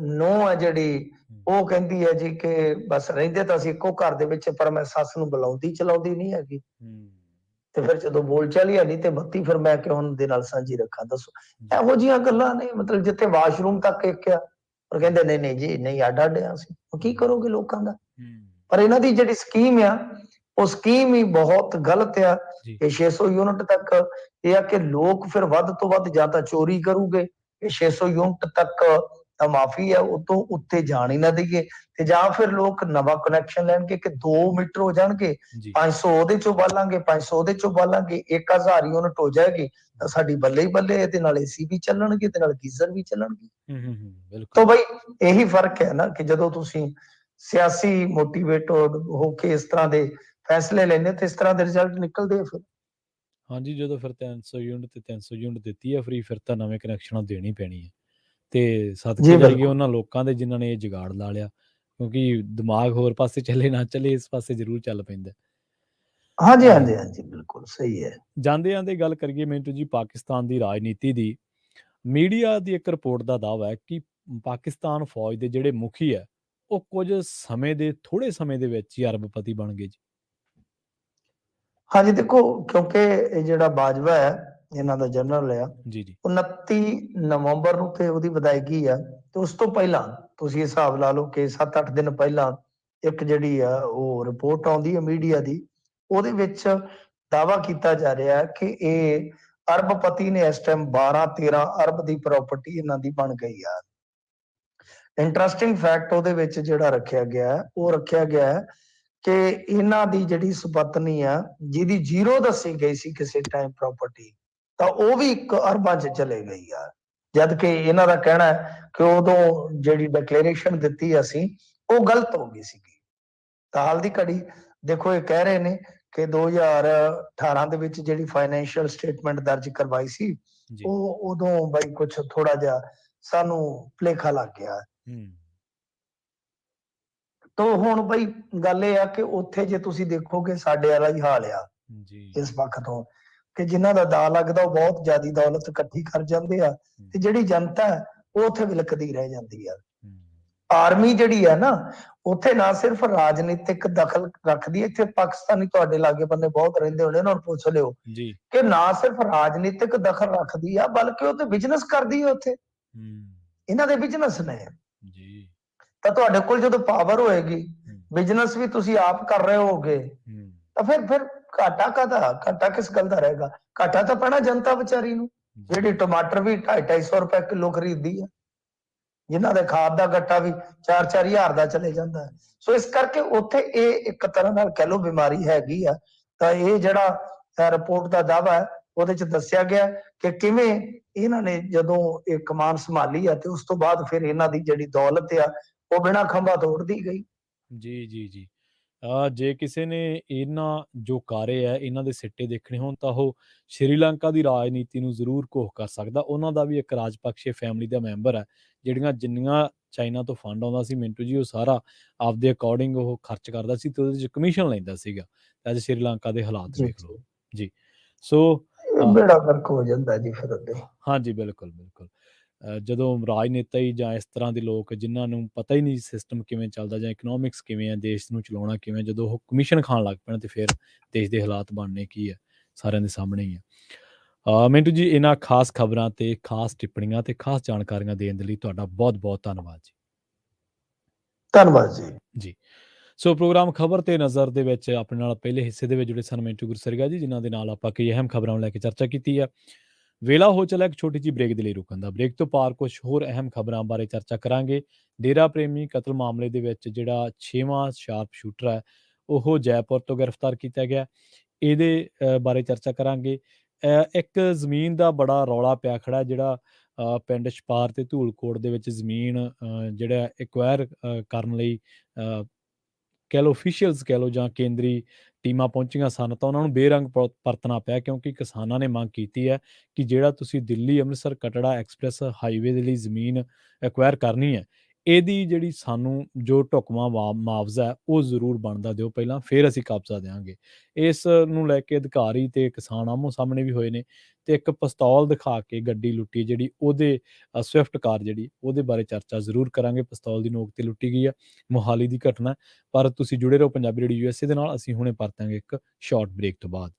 ਨੂੰਹ ਹੈ ਜਿਹੜੀ, ਹੂੰ। ਉਹ ਕਹਿੰਦੀ ਹੈ ਜੀ ਕਿ ਬਸ ਰਹਿੰਦੇ ਤਾਂ ਅਸੀਂ ਇੱਕੋ ਘਰ ਦੇ ਵਿੱਚ, ਪਰ ਮੈਂ ਸੱਸ ਨੂੰ ਬੁਲਾਉਂਦੀ ਚਲਾਉਂਦੀ ਨਹੀਂ ਹੈਗੀ। ਹੂੰ। ਤੇ ਫਿਰ ਜਦੋਂ ਬੋਲ ਚਾਲੀ ਹੈ ਨਹੀਂ ਤੇ ਬੱਤੀ ਫਿਰ ਮੈਂ ਕਿਉਂ ਉਹਦੇ ਨਾਲ ਸਾਂਝੀ ਰੱਖਾਂ, ਦੱਸੋ? ਜੀ। ਇਹੋ ਜਿਹੀਆਂ ਗੱਲਾਂ ਨੇ, ਮਤਲਬ ਜਿੱਥੇ ਵਾਸ਼ਰੂਮ ਤੱਕ ਇੱਕ ਆ, ਪਰ ਕਹਿੰਦੇ ਨਹੀਂ ਨਹੀਂ ਜੀ ਨਹੀਂ, ਅੱਡ ਆ ਅਸੀਂ। ਕੀ ਕਰੋਗੇ ਲੋਕਾਂ ਦਾ? ਹੂੰ। ਪਰ ਇਹਨਾਂ ਦੀ ਜਿਹੜੀ ਸਕੀਮ ਆ ਉਹ ਸਕੀਮ ਹੀ ਬਹੁਤ ਗਲਤ ਆ। ਜੀ। ਇਹ 600 ਯੂਨਿਟ ਤੱਕ ਇਹ ਆ ਕਿ ਲੋਕ ਫਿਰ ਵੱਧ ਤੋਂ ਵੱਧ ਜਾਂ ਤਾਂ ਚੋਰੀ ਕਰੂਗੇ, ਇਹ 600 ਯੂਨਿਟ ਤੱਕ ਤਾਂ ਮਾਫੀ ਹੈ, ਉਹ ਤੋਂ ਉੱਤੇ ਜਾਣ ਹੀ ਨਾ ਦੇਈਏ, ਤੇ ਜਾਂ ਫਿਰ ਲੋਕ ਨਵਾਂ ਕਨੈਕਸ਼ਨ ਲੈਣਗੇ ਕਿ 2 ਮੀਟਰ ਹੋ ਜਾਣਗੇ, ਜੀ। 500 ਉਹਦੇ ਚੋਂ ਬਾਲਾਂਗੇ, 500 ਉਹਦੇ ਚੋਂ ਬਾਲਾਂਗੇ, 1000 ਯੂਨਿਟ ਹੋ ਜਾਏਗੀ ਤਾਂ ਸਾਡੀ ਬੱਲੇ ਹੀ ਬੱਲੇ। ਇਹਦੇ ਨਾਲ AC ਵੀ ਚੱਲਣਗੇ ਤੇ ਨਾਲ ਗੀਜ਼ਰ ਵੀ ਚੱਲਣਗੇ। ਹੂੰ, ਹੂੰ, ਹੂੰ, ਤਾਂ ਬਿਲਕੁਲ। ਬਈ ਇਹੀ ਫਰਕ ਹੈ ਨਾ ਕਿ ਜਦੋਂ ਤੁਸੀਂ ਸਿਆਸੀ ਮੋਟੀਵੇਟ ਹੋ ਕੇ ਇਸ ਤਰ੍ਹਾਂ ਦੇ ਫੈਸਲੇ ਲੈਂਦੇ ਤੇ ਇਸ ਤਰ੍ਹਾਂ ਦੇ ਰਿਜ਼ਲਟ ਨਿਕਲਦੇ ਆ ਫਿਰ। ਹਾਂਜੀ, ਜਦੋਂ ਫਿਰ 300 ਯੂਨਿਟ ਤੇ 300 ਯੂਨਿਟ ਦਿੱਤੀ ਹੈ ਫ੍ਰੀ, ਫਿਰ ਤਾਂ ਨਵੇਂ ਕਨੈਕਸ਼ਨਾਂ ਦੇਣੀ ਪੈਣੀ ਹੈ। ਤੇ ਜੀ ਸਦਕੇ ਜਾਈਏ ਬਿਲਕੁਲ। ਉਹਨਾਂ ਲੋਕਾਂ ਦੇ ਜਿਨ੍ਹਾਂ ਨੇ ਇਹ ਜੁਗਾੜ ਲਾ ਲਿਆ, ਕਿਉਂਕਿ ਦਿਮਾਗ ਹੋਰ ਪਾਸੇ ਚੱਲੇ ਨਾ ਚੱਲੇ, ਇਸ ਪਾਸੇ ਜ਼ਰੂਰ ਚੱਲ ਪੈਂਦਾ। हाँ जी, हाँ जी, हाँ जी, बिल्कुल सही है। ਜਾਂਦੇ ਗੱਲ ਕਰੀਏ ਮਿੰਟੂ ਜੀ ਪਾਕਿਸਤਾਨ ਦੀ ਰਾਜਨੀਤੀ ਦੀ। ਮੀਡੀਆ ਦੀ ਇੱਕ ਰਿਪੋਰਟ ਦਾ ਦਾਅਵਾ ਹੈ ਕਿ ਪਾਕਿਸਤਾਨ ਫੌਜ ਦੇ ਜਿਹੜੇ ਮੁਖੀ ਹੈ, ਉਹ ਕੁਝ ਸਮੇਂ ਦੇ ਥੋੜੇ ਸਮੇਂ ਦੇ ਵਿੱਚ ਹੀ ਅਰਬਪਤੀ ਬਣ ਗਏ ਜੀ। हाँ जी, देखो क्योंकि ਇਹ ਜਿਹੜਾ ਬਾਜਵਾ ਹੈ, ਇਹਨਾਂ ਦਾ ਜਨਰਲ ਆ, ਜੀ ਜੀ 29 ਨਵੰਬਰ ਨੂੰ ਤੇ ਉਹਦੀ ਵਿਦਾਇਗੀ ਆ, ਤੇ ਉਸ ਤੋਂ ਪਹਿਲਾਂ ਤੁਸੀਂ ਹਿਸਾਬ ਲਾ ਲਓ ਕਿ 7-8 ਦਿਨ ਪਹਿਲਾਂ ਇੱਕ ਜਿਹੜੀ ਆ ਉਹ ਰਿਪੋਰਟ ਆਉਂਦੀ ਹੈ ਮੀਡੀਆ ਦੀ, ਉਹਦੇ ਵਿੱਚ ਦਾਅਵਾ ਕੀਤਾ ਜਾ ਰਿਹਾ ਹੈ ਕਿ ਇਹ ਅਰਬਪਤੀ ਨੇ ਇਸ ਟਾਈਮ 12-13 ਅਰਬ ਦੀ ਪ੍ਰਾਪਰਟੀ ਇਹਨਾਂ ਦੀ ਬਣ ਗਈ ਆ। ਇੰਟਰਸਟਿੰਗ ਫੈਕਟ ਉਹਦੇ ਵਿੱਚ ਜਿਹੜਾ ਰੱਖਿਆ ਗਿਆ ਹੈ, ਉਹ ਰੱਖਿਆ ਗਿਆ ਹੈ ਕਿ ਇਹਨਾਂ ਦੀ ਜਿਹੜੀ ਸੁਪਤਨੀ ਆ, ਜਿਹਦੀ ਜ਼ੀਰੋ ਦੱਸੀ ਗਈ ਸੀ ਕਿਸੇ ਟਾਈਮ ਪ੍ਰਾਪਰਟੀ, ਤਾਂ ਉਹ ਵੀ 1 ਅਰਬਾਂ 'ਚ ਚਲੇ ਗਈ ਆ। ਜਦ ਕਿ ਇਹਨਾਂ ਦਾ ਕਹਿਣਾ ਹੈ ਕਿ ਉਦੋਂ ਜਿਹੜੀ ਡਿਕਲੇਰੇਸ਼ਨ ਦਿੱਤੀ ਅਸੀਂ, ਉਹ ਗਲਤ ਹੋ ਗਈ ਸੀਗੀ। ਤਾਂ ਹਾਲ ਦੀ ਘੜੀ ਦੇਖੋ ਇਹ ਕਹਿ ਰਹੇ ਨੇ ਕਿ 2018 ਦੇ ਵਿੱਚ ਜਿਹੜੀ ਫਾਈਨੈਂਸ਼ੀਅਲ ਸਟੇਟਮੈਂਟ ਦਰਜ ਕਰਵਾਈ ਸੀ, ਜੀ ਉਹ ਉਦੋਂ ਬਾਈ ਕੁਛ ਥੋੜਾ ਜਿਹਾ ਸਾਨੂੰ ਭੁਲੇਖਾ ਲੱਗ ਗਿਆ। ਹੂੰ ਤੋ ਹੁਣ ਬਈ ਗੱਲ ਇਹ ਆ ਕਿ ਉੱਥੇ ਜੇ ਤੁਸੀਂ ਦੇਖੋਗੇ ਸਾਡੇ ਵਾਲਾ ਹੀ ਹਾਲ ਆ ਜੀ ਇਸ ਪੱਖ ਤੋਂ, ਕਿ ਜਿਨ੍ਹਾਂ ਦਾ ਦਾ ਲੱਗਦਾ ਉਹ ਬਹੁਤ ਜ਼ਿਆਦੀ ਦੌਲਤ ਇਕੱਠੀ ਕਰ ਜਾਂਦੇ ਆ, ਤੇ ਜਿਹੜੀ ਜਨਤਾ ਹੈ ਉਹ ਉੱਥੇ ਵਿਲਕਦੀ ਰਹਿ ਜਾਂਦੀ ਆ। ਆਰਮੀ ਜਿਹੜੀ ਹੈ ਨਾ, ਉੱਥੇ ਨਾ ਸਿਰਫ ਰਾਜਨੀਤਿਕ ਦਖਲ ਰੱਖਦੀ ਹੈ, ਇੱਥੇ ਪਾਕਿਸਤਾਨੀ ਤੁਹਾਡੇ ਲਾਗੇ ਬੰਦੇ ਬਹੁਤ ਰਹਿੰਦੇ ਹੋਣੇ, ਉਹਨਾਂ ਨੂੰ ਪੁੱਛ ਲਿਓ ਜੀ ਕਿ ਨਾ ਸਿਰਫ ਰਾਜਨੀਤਿਕ ਦਖਲ ਰੱਖਦੀ ਆ, ਬਲਕਿ ਉਹ ਤੇ ਬਿਜ਼ਨਸ ਕਰਦੀ ਹੈ ਉੱਥੇ। ਇਹਨਾਂ ਦੇ ਬਿਜ਼ਨਸ ਨੇ। ਜੀ ਤਾਂ ਤੁਹਾਡੇ ਕੋਲ ਜਦੋਂ ਪਾਵਰ ਹੋਏਗੀ, ਬਿਜ਼ਨਸ ਵੀ ਤੁਸੀਂ ਆਪ ਕਰ ਰਹੇ ਹੋਗੇ, ਤਾਂ ਫਿਰ ਘਾਟਾ ਕਾਹਦਾ? ਘਾਟਾ ਕਿਸ ਗੱਲ ਦਾ ਰਹੇਗਾ? ਘਾਟਾ ਤਾਂ ਪੈਣਾ ਜਨਤਾ ਵਿਚਾਰੀ ਨੂੰ, ਜਿਹੜੀ ਟਮਾਟਰ ਵੀ 250-250 ਰੁਪਏ ਕਿਲੋ ਖਰੀਦਦੀ ਆ, ਜਿਨ੍ਹਾਂ ਦੇ ਖਾਦ ਦਾ ਗੱਟਾ ਵੀ 4-4 ਹਜ਼ਾਰ ਦਾ ਚਲੇ ਜਾਂਦਾ ਹੈ। ਸੋ ਇਸ ਕਰਕੇ ਉੱਥੇ ਇਹ ਇੱਕ ਤਰ੍ਹਾਂ ਨਾਲ ਕਹਿ ਲਓ ਬਿਮਾਰੀ ਹੈਗੀ ਆ। ਤਾਂ ਇਹ ਜਿਹੜਾ ਰਿਪੋਰਟ ਦਾ ਦਾਅਵਾ ਹੈ, ਉਹਦੇ ਚ ਦੱਸਿਆ ਗਿਆ ਕਿ ਕਿਵੇਂ ਇਹਨਾਂ ਨੇ ਜਦੋਂ ਇਹ ਕਮਾਨ ਸੰਭਾਲੀ ਆ, ਤੇ ਉਸ ਤੋਂ ਬਾਅਦ ਫਿਰ ਇਹਨਾਂ ਦੀ ਜਿਹੜੀ ਦੌਲਤ ਆ ਉਹ ਬਿਨਾਂ ਖੰਭਾ ਤੋੜਦੀ ਗਈ। ਜੀ ਜੀ ਜੀ ਜੇ ਕਿਸੇ ਨੇ ਇਹਨਾਂ ਜੋ ਕਾਰੇ ਹੈ ਇਹਨਾਂ ਦੇ ਸਿੱਟੇ ਦੇਖਣੇ ਹੋਣ ਤਾਂ ਉਹ ਸ਼੍ਰੀਲੰਕਾ ਦੀ ਰਾਜਨੀਤੀ ਨੂੰ ਜ਼ਰੂਰ ਘੋਖ ਕਰ ਸਕਦਾ। ਉਹਨਾਂ ਦਾ ਵੀ ਇੱਕ ਰਾਜਪਕਸ਼ੇ ਫੈਮਿਲੀ ਦਾ ਮੈਂਬਰ ਹੈ, ਜਿਹੜੀਆਂ ਜਿੰਨੀਆਂ ਚਾਈਨਾ ਤੋਂ ਫੰਡ ਆਉਂਦਾ ਸੀ ਮਿੰਟੂ ਜੀ, ਉਹ ਸਾਰਾ ਆਪਦੇ ਅਕੋਰਡਿੰਗ ਉਹ ਖਰਚ ਕਰਦਾ ਸੀ ਤੇ ਉਹਦੇ 'ਚ ਕਮਿਸ਼ਨ ਲੈਂਦਾ ਸੀਗਾ। ਅੱਜ ਸ਼੍ਰੀਲੰਕਾ ਦੇ ਹਾਲਾਤ ਜੀ ਵੇਖ ਲਓ ਜੀ, ਜੀ। ਸੋ ਬੇੜਾ ਗਰਕ ਹੋ ਜਾਂਦਾ ਜੀ ਫਿਰ ਅੱਗੇ। ਹਾਂਜੀ, ਬਿਲਕੁਲ, ਬਿਲਕੁਲ। ਜਦੋਂ ਰਾਜਨੇਤਾ ਹੀ ਜਾਂ ਇਸ ਤਰ੍ਹਾਂ ਦੇ ਲੋਕ ਜਿਨ੍ਹਾਂ ਨੂੰ ਪਤਾ ਹੀ ਨਹੀਂ ਸਿਸਟਮ ਕਿਵੇਂ ਚੱਲਦਾ ਜਾਂ ਇਕਨੋਮਿਕਸ ਕਿਵੇਂ ਹੈ, ਦੇਸ਼ ਨੂੰ ਚਲਾਉਣਾ ਕਿਵੇਂ, ਜਦੋਂ ਉਹ ਕਮਿਸ਼ਨ ਖਾਣ ਲੱਗ ਪੈਣ ਤੇ ਫਿਰ ਦੇਸ਼ ਦੇ ਹਾਲਾਤ ਬਣਨੇ ਕੀ ਹੈ, ਸਾਰਿਆਂ ਦੇ ਸਾਹਮਣੇ ਹੀ ਹੈ। ਮਿੰਟੂ ਜੀ, ਇਹਨਾਂ ਖਾਸ ਖਬਰਾਂ ਤੇ ਖਾਸ ਟਿੱਪਣੀਆਂ ਤੇ ਖਾਸ ਜਾਣਕਾਰੀਆਂ ਦੇਣ ਦੇ ਲਈ ਤੁਹਾਡਾ ਬਹੁਤ-ਬਹੁਤ ਧੰਨਵਾਦ ਜੀ। ਧੰਨਵਾਦ ਜੀ। ਜੀ। ਸੋ ਪ੍ਰੋਗਰਾਮ ਖਬਰ ਤੇ ਨਜ਼ਰ ਦੇ ਵਿੱਚ ਆਪਣੇ ਨਾਲ ਪਹਿਲੇ ਹਿੱਸੇ ਦੇ ਵਿੱਚ ਜੁੜੇ ਸਨ ਮਿੰਟੂ ਗੁਰਸਰੀਆ ਜੀ, ਜਿਨ੍ਹਾਂ ਦੇ ਨਾਲ ਆਪਾਂ ਕਈ ਅਹਿਮ ਖਬਰਾਂ ਨੂੰ ਲੈ ਕੇ ਚਰਚਾ ਕੀਤੀ ਹੈ। ਵੇਲਾ ਹੋ ਚੱਲਾ ਇੱਕ ਛੋਟੀ ਜਿਹੀ ਬ੍ਰੇਕ ਦੇ ਲਈ ਰੁਕਣ ਦਾ। ਬ੍ਰੇਕ ਤੋਂ ਪਾਰ ਕੁਝ ਹੋਰ ਅਹਿਮ ਖਬਰਾਂ ਬਾਰੇ ਚਰਚਾ ਕਰਾਂਗੇ। ਡੇਰਾ ਪ੍ਰੇਮੀ ਕਤਲ ਮਾਮਲੇ ਦੇ ਵਿੱਚ ਜਿਹੜਾ 6ਵਾਂ ਸ਼ਾਰਪ ਸ਼ੂਟਰ ਹੈ, ਉਹ ਜੈਪੁਰ ਤੋਂ ਗ੍ਰਿਫਤਾਰ ਕੀਤਾ ਗਿਆ। ਇਹਦੇ ਬਾਰੇ ਚਰਚਾ ਕਰਾਂਗੇ। ਇੱਕ ਜ਼ਮੀਨ ਦਾ ਬੜਾ ਰੌਲਾ ਪਿਆ ਖੜਾ, ਜਿਹੜਾ ਪਿੰਡ ਛਪਾਰ ਤੇ ਧੂਲਕੋਟ ਦੇ ਵਿੱਚ ਜ਼ਮੀਨ ਜਿਹੜਾ ਐਕਵਾਇਰ ਕਰਨ ਲਈ ਕਹਿ ਲਓ ਅਫੀਸ਼ੀਅਲਸ ਕਹਿ ਲਓ ਜਾਂ ਕੇਂਦਰੀ ਟੀਮਾਂ ਪਹੁੰਚੀਆਂ ਸਨ, ਤਾਂ ਉਹਨਾਂ ਨੂੰ ਬੇਰੰਗ ਪਰਤਣਾ ਪਿਆ, ਕਿਉਂਕਿ ਕਿਸਾਨਾਂ ਨੇ ਮੰਗ ਕੀਤੀ ਹੈ ਕਿ ਜਿਹੜਾ ਤੁਸੀਂ ਦਿੱਲੀ ਅੰਮ੍ਰਿਤਸਰ ਕਟੜਾ ਐਕਸਪ੍ਰੈਸ ਹਾਈਵੇ ਦੇ ਲਈ ਜ਼ਮੀਨ ਐਕਵਾਇਰ ਕਰਨੀ ਹੈ, ਇਹਦੀ ਜਿਹੜੀ ਸਾਨੂੰ ਜੋ ਢੁਕਵਾਂ ਮੁਆਵਜ਼ਾ ਹੈ ਉਹ ਜ਼ਰੂਰ ਬਣਦਾ ਦਿਓ, ਪਹਿਲਾਂ ਫਿਰ ਅਸੀਂ ਕਬਜ਼ਾ ਦਿਆਂਗੇ। ਇਸ ਨੂੰ ਲੈ ਕੇ ਅਧਿਕਾਰੀ ਤੇ ਕਿਸਾਨ ਆਮੋ ਸਾਹਮਣੇ ਵੀ ਹੋਏ ਨੇ, ਤੇ ਇੱਕ ਪਿਸਤੌਲ ਦਿਖਾ ਕੇ ਗੱਡੀ ਲੁੱਟੀ ਜਿਹੜੀ ਉਹਦੇ ਸਵਿਫਟ ਕਾਰ ਜਿਹੜੀ ਉਹਦੇ ਬਾਰੇ ਚਰਚਾ ਜ਼ਰੂਰ ਕਰਾਂਗੇ। ਪਿਸਤੌਲ ਦੀ ਨੋਕ ਤੇ ਲੁੱਟੀ ਗਈ ਹੈ, ਮੋਹਾਲੀ ਦੀ ਘਟਨਾ। ਪਰ ਤੁਸੀਂ ਜੁੜੇ ਰਹੋ ਪੰਜਾਬੀ ਰੇਡੀਓ USA ਦੇ ਨਾਲ। ਅਸੀਂ ਹੁਣੇ ਪਰਤਾਂਗੇ ਇੱਕ ਸ਼ਾਰਟ ਬ੍ਰੇਕ ਤੋਂ ਬਾਅਦ।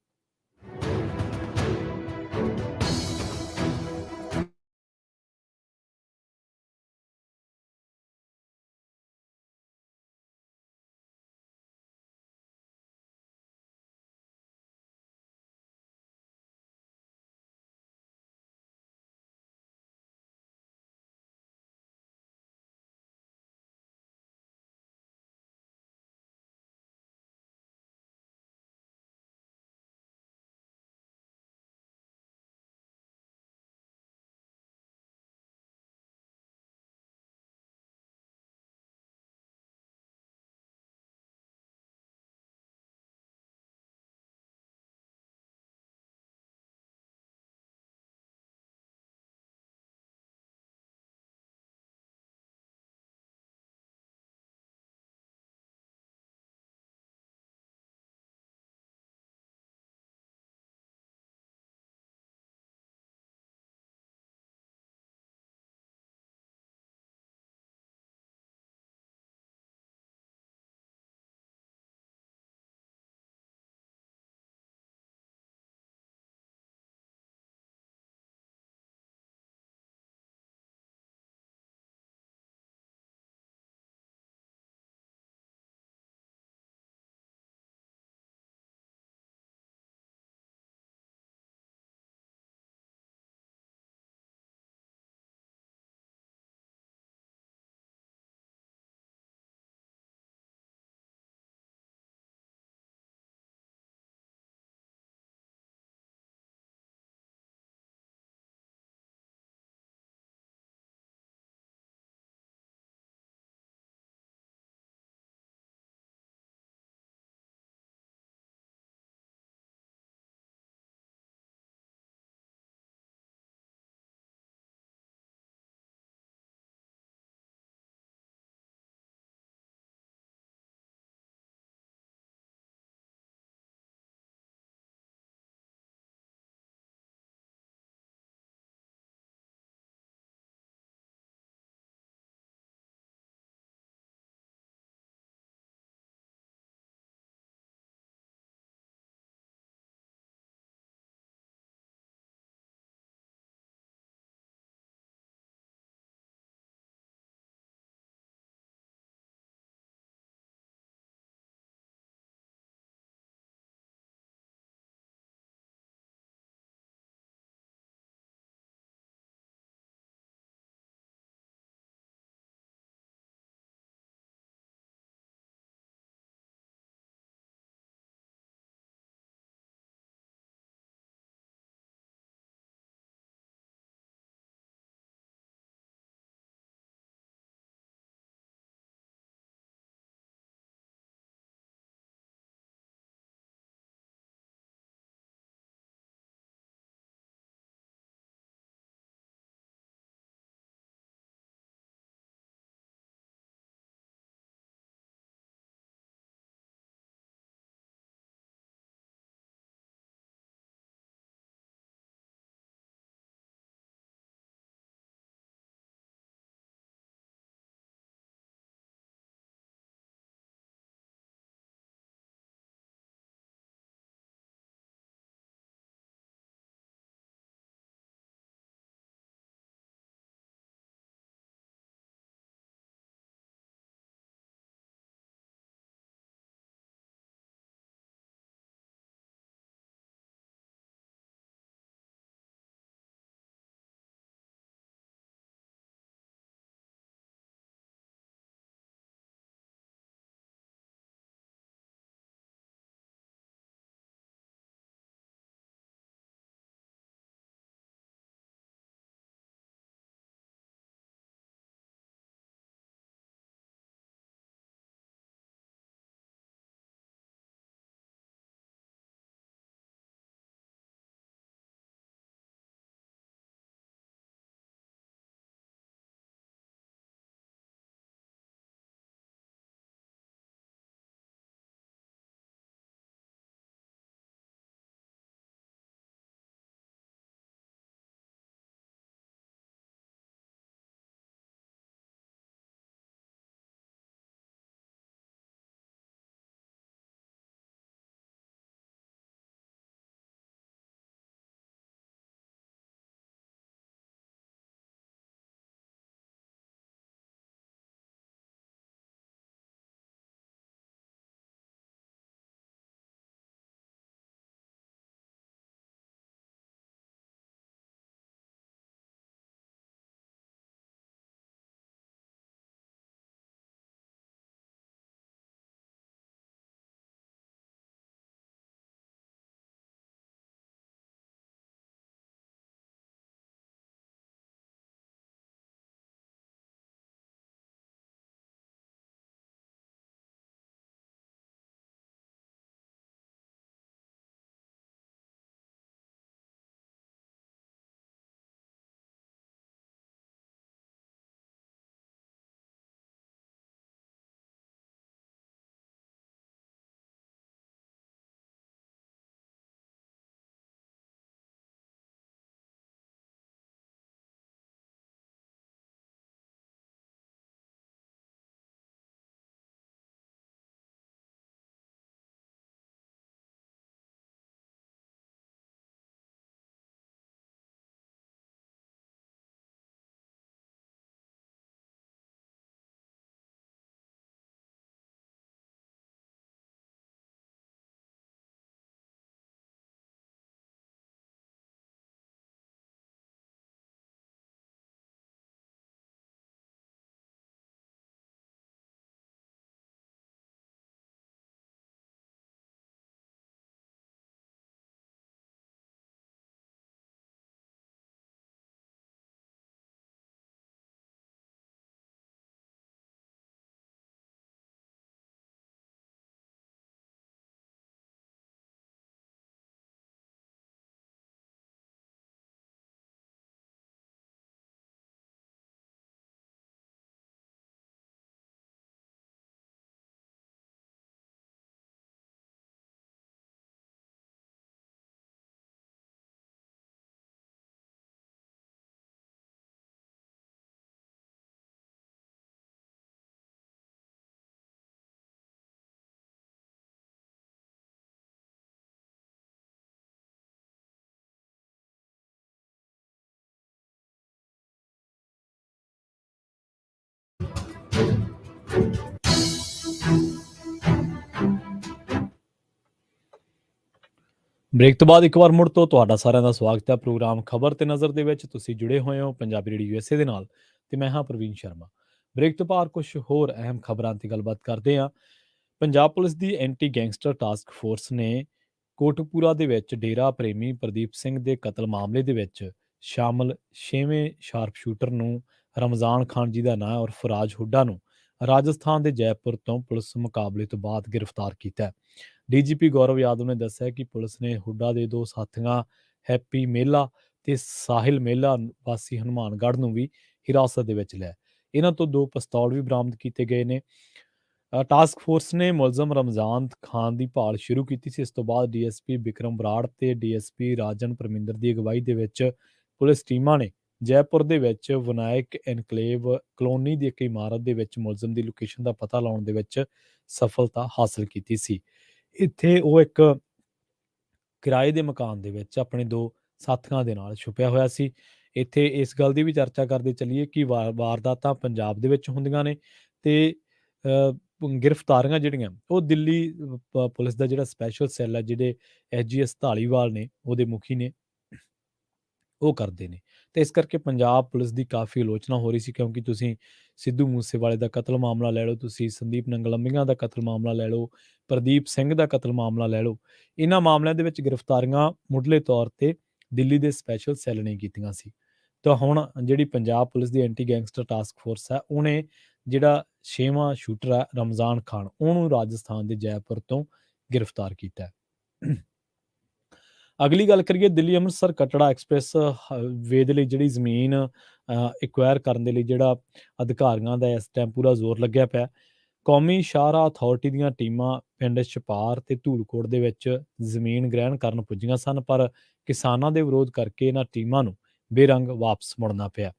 ਬ੍ਰੇਕ ਤੋਂ ਬਾਅਦ ਇੱਕ ਵਾਰ ਮੁੜ ਤੋਂ ਤੁਹਾਡਾ ਸਾਰਿਆਂ ਦਾ ਸਵਾਗਤ ਹੈ ਪ੍ਰੋਗਰਾਮ ਖਬਰ ਤੇ ਨਜ਼ਰ ਦੇ ਵਿੱਚ। ਤੁਸੀਂ ਜੁੜੇ ਹੋਏ ਹੋ ਪੰਜਾਬੀ ਰੇਡੀਓ ਯੂਐਸਏ ਦੇ ਨਾਲ ਤੇ ਮੈਂ ਹਾਂ ਪ੍ਰਵੀਨ ਸ਼ਰਮਾ। ਬ੍ਰੇਕ ਤੋਂ ਬਾਅਦ ਕੁਝ ਹੋਰ ਅਹਿਮ ਖਬਰਾਂ ਤੇ ਗੱਲਬਾਤ ਕਰਦੇ ਹਾਂ। ਪੰਜਾਬ ਪੁਲਿਸ ਦੀ ਐਂਟੀ ਗੈਂਗਸਟਰ ਟਾਸਕ ਫੋਰਸ ਨੇ ਕੋਟਕਪੂਰਾ ਦੇ ਵਿੱਚ ਡੇਰਾ ਪ੍ਰੇਮੀ ਪ੍ਰਦੀਪ ਸਿੰਘ ਦੇ ਕਤਲ ਮਾਮਲੇ ਦੇ ਵਿੱਚ ਸ਼ਾਮਲ 6ਵੇਂ ਸ਼ਾਰਪ ਸ਼ੂਟਰ ਨੂੰ ਰਮਜ਼ਾਨ ਖਾਨ ਜੀ ਦਾ ਨਾਂ ਔਰ ਫਰਾਜ ਹੁੱਡਾ ਨੂੰ ਰਾਜਸਥਾਨ ਦੇ ਜੈਪੁਰ ਤੋਂ ਪੁਲਿਸ ਮੁਕਾਬਲੇ ਤੋਂ ਬਾਅਦ ਗ੍ਰਿਫਤਾਰ ਕੀਤਾ। ਡੀਜੀਪੀ ਗੌਰਵ ਯਾਦਵ ਨੇ ਦੱਸਿਆ ਕਿ ਪੁਲਿਸ ਨੇ ਹੁੱਡਾ ਦੇ 2 ਸਾਥੀਆਂ ਹੈਪੀ ਮਹਿਲਾ ਤੇ ਸਾਹਿਲ ਮਹਿਲਾ ਵਾਸੀ ਹਨੂਮਾਨਗੜ੍ਹ ਨੂੰ ਵੀ ਹਿਰਾਸਤ ਦੇ ਵਿੱਚ ਲਿਆ। ਇਹਨਾਂ ਤੋਂ 2 ਪਿਸਤੌਲ ਵੀ ਬਰਾਮਦ ਕੀਤੇ ਗਏ ਨੇ। ਟਾਸਕ ਫੋਰਸ ਨੇ ਮੁਲਜ਼ਮ ਰਮਜ਼ਾਨ ਖਾਨ ਦੀ ਭਾਲ ਸ਼ੁਰੂ ਕੀਤੀ ਸੀ। ਇਸ ਤੋਂ ਬਾਅਦ ਡੀਐਸਪੀ ਵਿਕਰਮ ਬਰਾੜ ਤੇ ਡੀਐਸਪੀ ਰਾਜਨ ਪਰਮਿੰਦਰ ਦੀ ਅਗਵਾਈ ਦੇ ਵਿੱਚ ਪੁਲਿਸ ਟੀਮਾਂ ਨੇ ਜੈਪੁਰ ਦੇ ਵਿੱਚ ਵਿਨਾਇਕ ਐਨਕਲੇਵ ਕਲੋਨੀ ਦੀ ਇੱਕ ਇਮਾਰਤ ਦੇ ਵਿੱਚ ਮੁਲਜ਼ਮ ਦੀ ਲੋਕੇਸ਼ਨ ਦਾ ਪਤਾ ਲਾਉਣ ਦੇ ਵਿੱਚ ਸਫਲਤਾ ਹਾਸਲ ਕੀਤੀ ਸੀ। ਇੱਥੇ ਉਹ ਇੱਕ ਕਿਰਾਏ ਦੇ ਮਕਾਨ ਦੇ ਵਿੱਚ ਆਪਣੇ 2 ਸਾਥੀਆਂ ਦੇ ਨਾਲ ਛੁਪਿਆ ਹੋਇਆ ਸੀ। ਇੱਥੇ ਇਸ ਗੱਲ ਦੀ ਵੀ ਚਰਚਾ ਕਰਦੇ ਚੱਲੀਏ ਕਿ ਵਾਰਦਾਤਾਂ ਪੰਜਾਬ ਦੇ ਵਿੱਚ ਹੁੰਦੀਆਂ ਨੇ ਤੇ ਗ੍ਰਿਫਤਾਰੀਆਂ ਜਿਹੜੀਆਂ ਉਹ ਦਿੱਲੀ ਪੁਲਿਸ ਦਾ ਜਿਹੜਾ ਸਪੈਸ਼ਲ ਸੈੱਲ ਹੈ, ਜਿਹੜੇ ਐਸਜੀਐਸ ਧਾਲੀਵਾਲ ਨੇ ਉਹਦੇ ਮੁਖੀ ਨੇ, ਉਹ ਕਰਦੇ ਨੇ। ਤੇ ਇਸ ਕਰਕੇ ਪੰਜਾਬ ਪੁਲਿਸ ਦੀ ਕਾਫੀ ਆਲੋਚਨਾ ਹੋ ਰਹੀ ਸੀ, ਕਿਉਂਕਿ ਤੁਸੀਂ ਸਿੱਧੂ ਮੂਸੇਵਾਲੇ ਦਾ ਕਤਲ ਮਾਮਲਾ ਲੈ ਲਓ, ਤੁਸੀਂ ਸੰਦੀਪ ਨੰਗਲੰਬੀਆਂ ਦਾ ਕਤਲ ਮਾਮਲਾ ਲੈ ਲਓ, ਪ੍ਰਦੀਪ ਸਿੰਘ ਦਾ ਕਤਲ ਮਾਮਲਾ ਲੈ ਲਓ। ਇਹਨਾਂ ਮਾਮਲਿਆਂ ਦੇ ਵਿੱਚ ਗ੍ਰਿਫਤਾਰੀਆਂ ਮੁੱਢਲੇ ਤੌਰ ਤੇ ਦਿੱਲੀ ਦੇ ਸਪੈਸ਼ਲ ਸੈੱਲ ਨੇ ਕੀਤੀਆਂ ਸੀ। ਤਾਂ ਹੁਣ ਜਿਹੜੀ ਪੰਜਾਬ ਪੁਲਿਸ ਦੀ ਐਂਟੀ ਗੈਂਗਸਟਰ ਟਾਸਕ ਫੋਰਸ ਹੈ, ਉਹਨੇ ਜਿਹੜਾ 6ਵਾਂ ਸ਼ੂਟਰ ਹੈ ਰਮਜ਼ਾਨ ਖਾਨ, ਉਹਨੂੰ ਰਾਜਸਥਾਨ ਦੇ ਜੈਪੁਰ ਤੋਂ ਗ੍ਰਿਫਤਾਰ ਕੀਤਾ। ਅਗਲੀ ਗੱਲ ਕਰੀਏ, ਦਿੱਲੀ ਅੰਮ੍ਰਿਤਸਰ ਕਟੜਾ ਐਕਸਪ੍ਰੈਸ ਵੇ ਦੇ ਲਈ ਜਿਹੜੀ ਜ਼ਮੀਨ ਐਕਵਾਇਰ ਕਰਨ ਦੇ ਲਈ ਜਿਹੜਾ ਅਧਿਕਾਰੀਆਂ ਦਾ ਇਸ ਟਾਈਮ ਪੂਰਾ ਜ਼ੋਰ ਲੱਗਿਆ ਪਿਆ। ਕੌਮੀ ਸ਼ਾਹਰਾਹ ਅਥਾਰਟੀ ਦੀਆਂ ਟੀਮਾਂ ਪਿੰਡ ਛਪਾਰ ਤੇ ਧੂਲਕੋਟ ਦੇ ਵਿੱਚ ਜ਼ਮੀਨ ਗ੍ਰਹਿਣ ਕਰਨ ਪੁੱਜੀਆਂ ਸਨ, ਪਰ ਕਿਸਾਨਾਂ ਦੇ ਵਿਰੋਧ ਕਰਕੇ ਇਹਨਾਂ ਟੀਮਾਂ ਨੂੰ ਬੇਰੰਗ ਵਾਪਸ ਮੁੜਨਾ ਪਿਆ।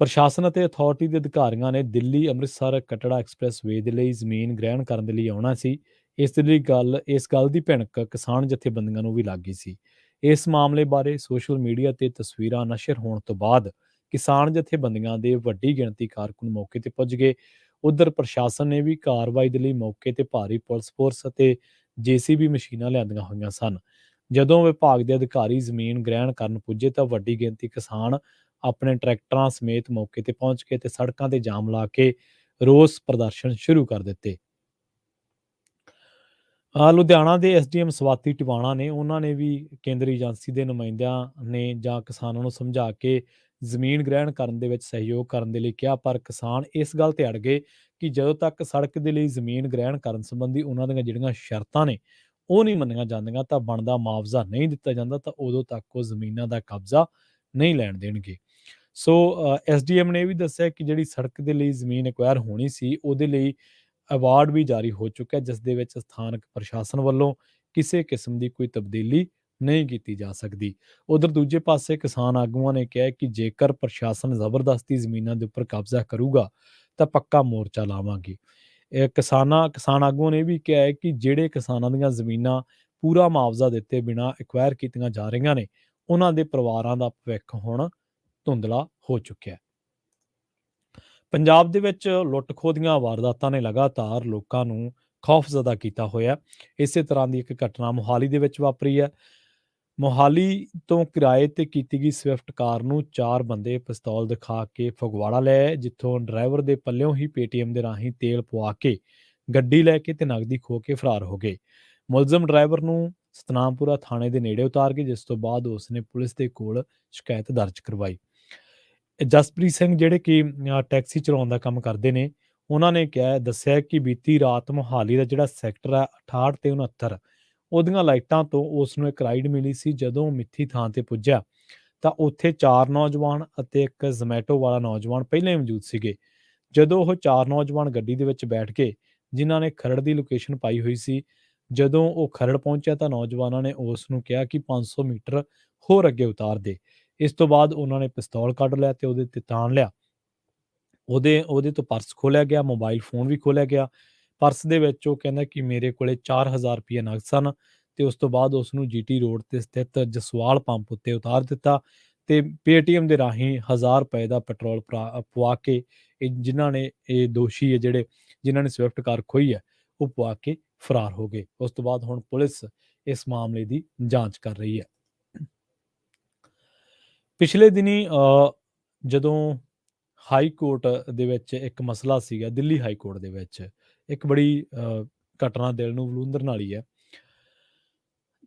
ਪ੍ਰਸ਼ਾਸਨ ਅਤੇ ਅਥਾਰਟੀ ਦੇ ਅਧਿਕਾਰੀਆਂ ਨੇ ਦਿੱਲੀ ਅੰਮ੍ਰਿਤਸਰ ਕਟੜਾ ਐਕਸਪ੍ਰੈਸ ਵੇ ਦੇ ਲਈ ਜ਼ਮੀਨ ਗ੍ਰਹਿਣ ਕਰਨ ਦੇ ਲਈ ਆਉਣਾ ਸੀ। ਇਸ ਗੱਲ ਦੀ ਭਿਣਕ ਕਿਸਾਨ ਜਥੇਬੰਦੀਆਂ ਨੂੰ ਵੀ ਲੱਗ ਗਈ ਸੀ। ਇਸ ਮਾਮਲੇ ਬਾਰੇ ਸੋਸ਼ਲ ਮੀਡੀਆ ਤੇ ਤਸਵੀਰਾਂ ਨਸ਼ਰ ਹੋਣ ਤੋਂ ਬਾਅਦ ਕਿਸਾਨ ਜਥੇਬੰਦੀਆਂ ਦੇ ਵੱਡੀ ਗਿਣਤੀ ਕਾਰਕੁਨ ਮੌਕੇ ਤੇ ਪੁੱਜ ਗਏ। ਉਧਰ ਪ੍ਰਸ਼ਾਸਨ ਨੇ ਵੀ ਕਾਰਵਾਈ ਦੇ ਲਈ ਮੌਕੇ ਤੇ ਭਾਰੀ ਪੁਲਿਸ ਫੋਰਸ ਅਤੇ ਜੇਸੀਬੀ ਮਸ਼ੀਨਾਂ ਲਿਆਂਦੀਆਂ ਹੋਈਆਂ ਸਨ। ਜਦੋਂ ਵਿਭਾਗ ਦੇ ਅਧਿਕਾਰੀ ਜ਼ਮੀਨ ਗ੍ਰਹਿਣ ਕਰਨ ਪੁੱਜੇ ਤਾਂ ਵੱਡੀ ਗਿਣਤੀ ਕਿਸਾਨ ਆਪਣੇ ਟਰੈਕਟਰਾਂ ਸਮੇਤ ਮੌਕੇ ਤੇ ਪਹੁੰਚ ਕੇ ਤੇ ਸੜਕਾਂ ਤੇ ਜਾਮ ਲਾ ਕੇ ਰੋਸ ਪ੍ਰਦਰਸ਼ਨ ਸ਼ੁਰੂ ਕਰ ਦਿੱਤੇ। ਲੁਧਿਆਣਾ ਦੇ ਐਸਡੀਐਮ ਸਵਾਤੀ ਟਿਵਾਣਾ ਨੇ, ਉਹਨਾਂ ਨੇ ਵੀ ਕੇਂਦਰੀ ਏਜੰਸੀ ਦੇ ਨੁਮਾਇੰਦਿਆਂ ਨੇ ਜਾਂ ਕਿਸਾਨਾਂ ਨੂੰ ਸਮਝਾ ਕੇ ਜ਼ਮੀਨ ਗ੍ਰਹਿਣ ਕਰਨ ਦੇ ਵਿੱਚ ਸਹਿਯੋਗ ਕਰਨ ਦੇ ਲਈ ਕਿਹਾ, ਪਰ ਕਿਸਾਨ ਇਸ ਗੱਲ ਤੇ ਅੜ ਗਏ ਕਿ ਜਦੋਂ ਤੱਕ ਸੜਕ ਦੇ ਲਈ ਜ਼ਮੀਨ ਗ੍ਰਹਿਣ ਕਰਨ ਸੰਬੰਧੀ ਉਹਨਾਂ ਦੀਆਂ ਜਿਹੜੀਆਂ ਸ਼ਰਤਾਂ ਨੇ ਉਹ ਨਹੀਂ ਮੰਨੀਆਂ ਜਾਂਦੀਆਂ, ਤਾਂ ਬਣਦਾ ਮੁਆਵਜ਼ਾ ਨਹੀਂ ਦਿੱਤਾ ਜਾਂਦਾ, ਤਾਂ ਉਦੋਂ ਤੱਕ ਉਹ ਜ਼ਮੀਨਾਂ ਦਾ ਕਬਜ਼ਾ ਨਹੀਂ ਲੈਣ ਦੇਣਗੇ। ਸੋ ਐਸਡੀਐਮ ਨੇ ਇਹ ਵੀ ਦੱਸਿਆ ਕਿ ਜਿਹੜੀ ਸੜਕ ਦੇ ਲਈ ਜ਼ਮੀਨ ਐਕਵਾਇਰ ਹੋਣੀ ਸੀ, ਉਹਦੇ ਲਈ ਅਵਾਰਡ ਵੀ ਜਾਰੀ ਹੋ ਚੁੱਕਾ, ਜਿਸ ਦੇ ਵਿੱਚ ਸਥਾਨਕ ਪ੍ਰਸ਼ਾਸਨ ਵੱਲੋਂ ਕਿਸੇ ਕਿਸਮ ਦੀ ਕੋਈ ਤਬਦੀਲੀ ਨਹੀਂ ਕੀਤੀ ਜਾ ਸਕਦੀ। ਉਧਰ ਦੂਜੇ ਪਾਸੇ ਕਿਸਾਨ ਆਗੂਆਂ ਨੇ ਕਿਹਾ ਕਿ ਜੇਕਰ ਪ੍ਰਸ਼ਾਸਨ ਜ਼ਬਰਦਸਤੀ ਜ਼ਮੀਨਾਂ ਦੇ ਉੱਪਰ ਕਬਜ਼ਾ ਕਰੂਗਾ ਤਾਂ ਪੱਕਾ ਮੋਰਚਾ ਲਾਵਾਂਗੇ। ਕਿਸਾਨ ਆਗੂਆਂ ਨੇ ਵੀ ਕਿਹਾ ਹੈ ਕਿ ਜਿਹੜੇ ਕਿਸਾਨਾਂ ਦੀਆਂ ਜ਼ਮੀਨਾਂ ਪੂਰਾ ਮੁਆਵਜ਼ਾ ਦਿੱਤੇ ਬਿਨਾਂ ਐਕਵਾਇਰ ਕੀਤੀਆਂ ਜਾ ਰਹੀਆਂ ਨੇ, ਉਹਨਾਂ ਦੇ ਪਰਿਵਾਰਾਂ ਦਾ ਭਵਿੱਖ ਹੁਣ ਧੁੰਦਲਾ ਹੋ ਚੁੱਕਿਆ। ਪੰਜਾਬ ਦੇ ਵਿੱਚ ਲੁੱਟ-ਖੋਹ ਦੀਆਂ ਵਾਰਦਾਤਾਂ ਨੇ ਲਗਾਤਾਰ ਲੋਕਾਂ ਨੂੰ ਖੌਫਜ਼ਦਾ ਕੀਤਾ ਹੋਇਆ। ਇਸੇ ਤਰ੍ਹਾਂ ਦੀ ਇੱਕ ਘਟਨਾ ਮੋਹਾਲੀ ਦੇ ਵਿੱਚ ਵਾਪਰੀ ਹੈ। ਮੋਹਾਲੀ ਤੋਂ ਕਿਰਾਏ ਤੇ ਕੀਤੀ ਗਈ ਸਵਿਫਟ ਕਾਰ ਨੂੰ 4 ਬੰਦੇ ਪਿਸਤੌਲ ਦਿਖਾ ਕੇ ਫਗਵਾੜਾ ਲੈ ਆਏ, ਜਿੱਥੋਂ ਡਰਾਈਵਰ ਦੇ ਪੱਲਿਓਂ ਹੀ ਪੇਟੀਐਮ ਦੇ ਰਾਹੀਂ ਤੇਲ ਪਵਾ ਕੇ ਗੱਡੀ ਲੈ ਕੇ ਤੇ ਨਕਦੀ ਖੋਹ ਕੇ ਫਰਾਰ ਹੋ ਗਏ। ਮੁਲਜ਼ਮ ਡਰਾਈਵਰ ਨੂੰ ਸਤਨਾਮਪੁਰਾ ਥਾਣੇ ਦੇ ਨੇੜੇ ਉਤਾਰ ਕੇ, ਜਿਸ ਤੋਂ ਬਾਅਦ ਉਸਨੇ ਪੁਲਿਸ ਦੇ ਕੋਲ ਸ਼ਿਕਾਇਤ ਦਰਜ ਕਰਵਾਈ। ਜਸਪ੍ਰੀਤ ਸਿੰਘ ਜਿਹੜੇ ਕਿ ਟੈਕਸੀ ਚਲਾਉਣ ਦਾ ਕੰਮ ਕਰਦੇ ਨੇ, ਉਹਨਾਂ ਨੇ ਦੱਸਿਆ ਕਿ ਬੀਤੀ ਰਾਤ ਮੋਹਾਲੀ ਦਾ ਜਿਹੜਾ ਸੈਕਟਰ ਹੈ 68 ਤੇ 69, ਉਹਦੀਆਂ ਲਾਈਟਾਂ ਤੋਂ ਉਸ ਨੂੰ ਇੱਕ ਰਾਈਡ ਮਿਲੀ ਸੀ। ਜਦੋਂ ਮਿੱਥੀ ਥਾਂ ਤੇ ਪੁੱਜਿਆ ਤਾਂ ਉੱਥੇ 4 ਨੌਜਵਾਨ ਅਤੇ ਇੱਕ ਜ਼ੋਮੈਟੋ ਵਾਲਾ ਨੌਜਵਾਨ ਪਹਿਲਾਂ ਹੀ ਮੌਜੂਦ ਸੀਗੇ। ਜਦੋਂ ਉਹ 4 ਨੌਜਵਾਨ ਗੱਡੀ ਦੇ ਵਿੱਚ ਬੈਠ ਕੇ, ਜਿਨ੍ਹਾਂ ਨੇ ਖਰੜ ਦੀ ਲੋਕੇਸ਼ਨ ਪਾਈ ਹੋਈ ਸੀ, ਜਦੋਂ ਉਹ ਖਰੜ ਪਹੁੰਚਿਆ ਤਾਂ ਨੌਜਵਾਨਾਂ ਨੇ ਉਸ ਨੂੰ ਕਿਹਾ ਕਿ 500 ਮੀਟਰ ਹੋਰ ਅੱਗੇ ਉਤਾਰ ਦੇ। ਇਸ ਤੋਂ ਬਾਅਦ ਉਹਨਾਂ ਨੇ ਪਿਸਤੌਲ ਕੱਢ ਲਿਆ ਤੇ ਉਹਦੇ ਤੇ ਤਾਣ ਲਿਆ। ਉਹਦੇ ਤੋਂ ਪਰਸ ਖੋਲਿਆ ਗਿਆ, ਮੋਬਾਈਲ ਫੋਨ ਵੀ ਖੋਲਿਆ ਗਿਆ। ਪਰਸ ਦੇ ਵਿੱਚ ਉਹ ਕਹਿੰਦਾ ਕਿ ਮੇਰੇ ਕੋਲੇ 4000 ਰੁਪਏ ਨਕਦ ਸਨ, ਤੇ ਉਸ ਤੋਂ ਬਾਅਦ ਉਸ ਨੂੰ ਜੀਟੀ ਰੋਡ ਤੇ ਸਥਿਤ ਜਸਵਾਲ ਪੰਪ ਉੱਤੇ ਉਤਾਰ ਦਿੱਤਾ ਤੇ ਪੇਟੀਐਮ ਦੇ ਰਾਹੀਂ 1000 ਰੁਪਏ ਦਾ ਪੈਟਰੋਲ ਪਵਾ ਕੇ ਜਿਨ੍ਹਾਂ ਨੇ ਇਹ ਦੋਸ਼ੀ ਹੈ ਜਿਹੜੇ ਜਿਨ੍ਹਾਂ ਨੇ ਸਵਿਫਟ ਕਾਰ ਖੋਈ ਹੈ ਉਹ ਪਵਾ ਕੇ ਫਰਾਰ ਹੋ ਗਏ। ਉਸ ਤੋਂ ਬਾਅਦ ਹੁਣ ਪੁਲਿਸ ਇਸ ਮਾਮਲੇ ਦੀ ਜਾਂਚ ਕਰ ਰਹੀ ਹੈ। ਪਿਛਲੇ ਦਿਨੀ ਜਦੋਂ ਹਾਈ ਕੋਰਟ ਦੇ ਵਿੱਚ ਇੱਕ ਮਸਲਾ ਸੀਗਾ, ਦਿੱਲੀ ਹਾਈ ਕੋਰਟ ਦੇ ਵਿੱਚ ਇੱਕ ਬੜੀ ਘਟਨਾ ਦਿਲ ਨੂੰ ਵਲੂੰਧਰਨ ਵਾਲੀ ਹੈ।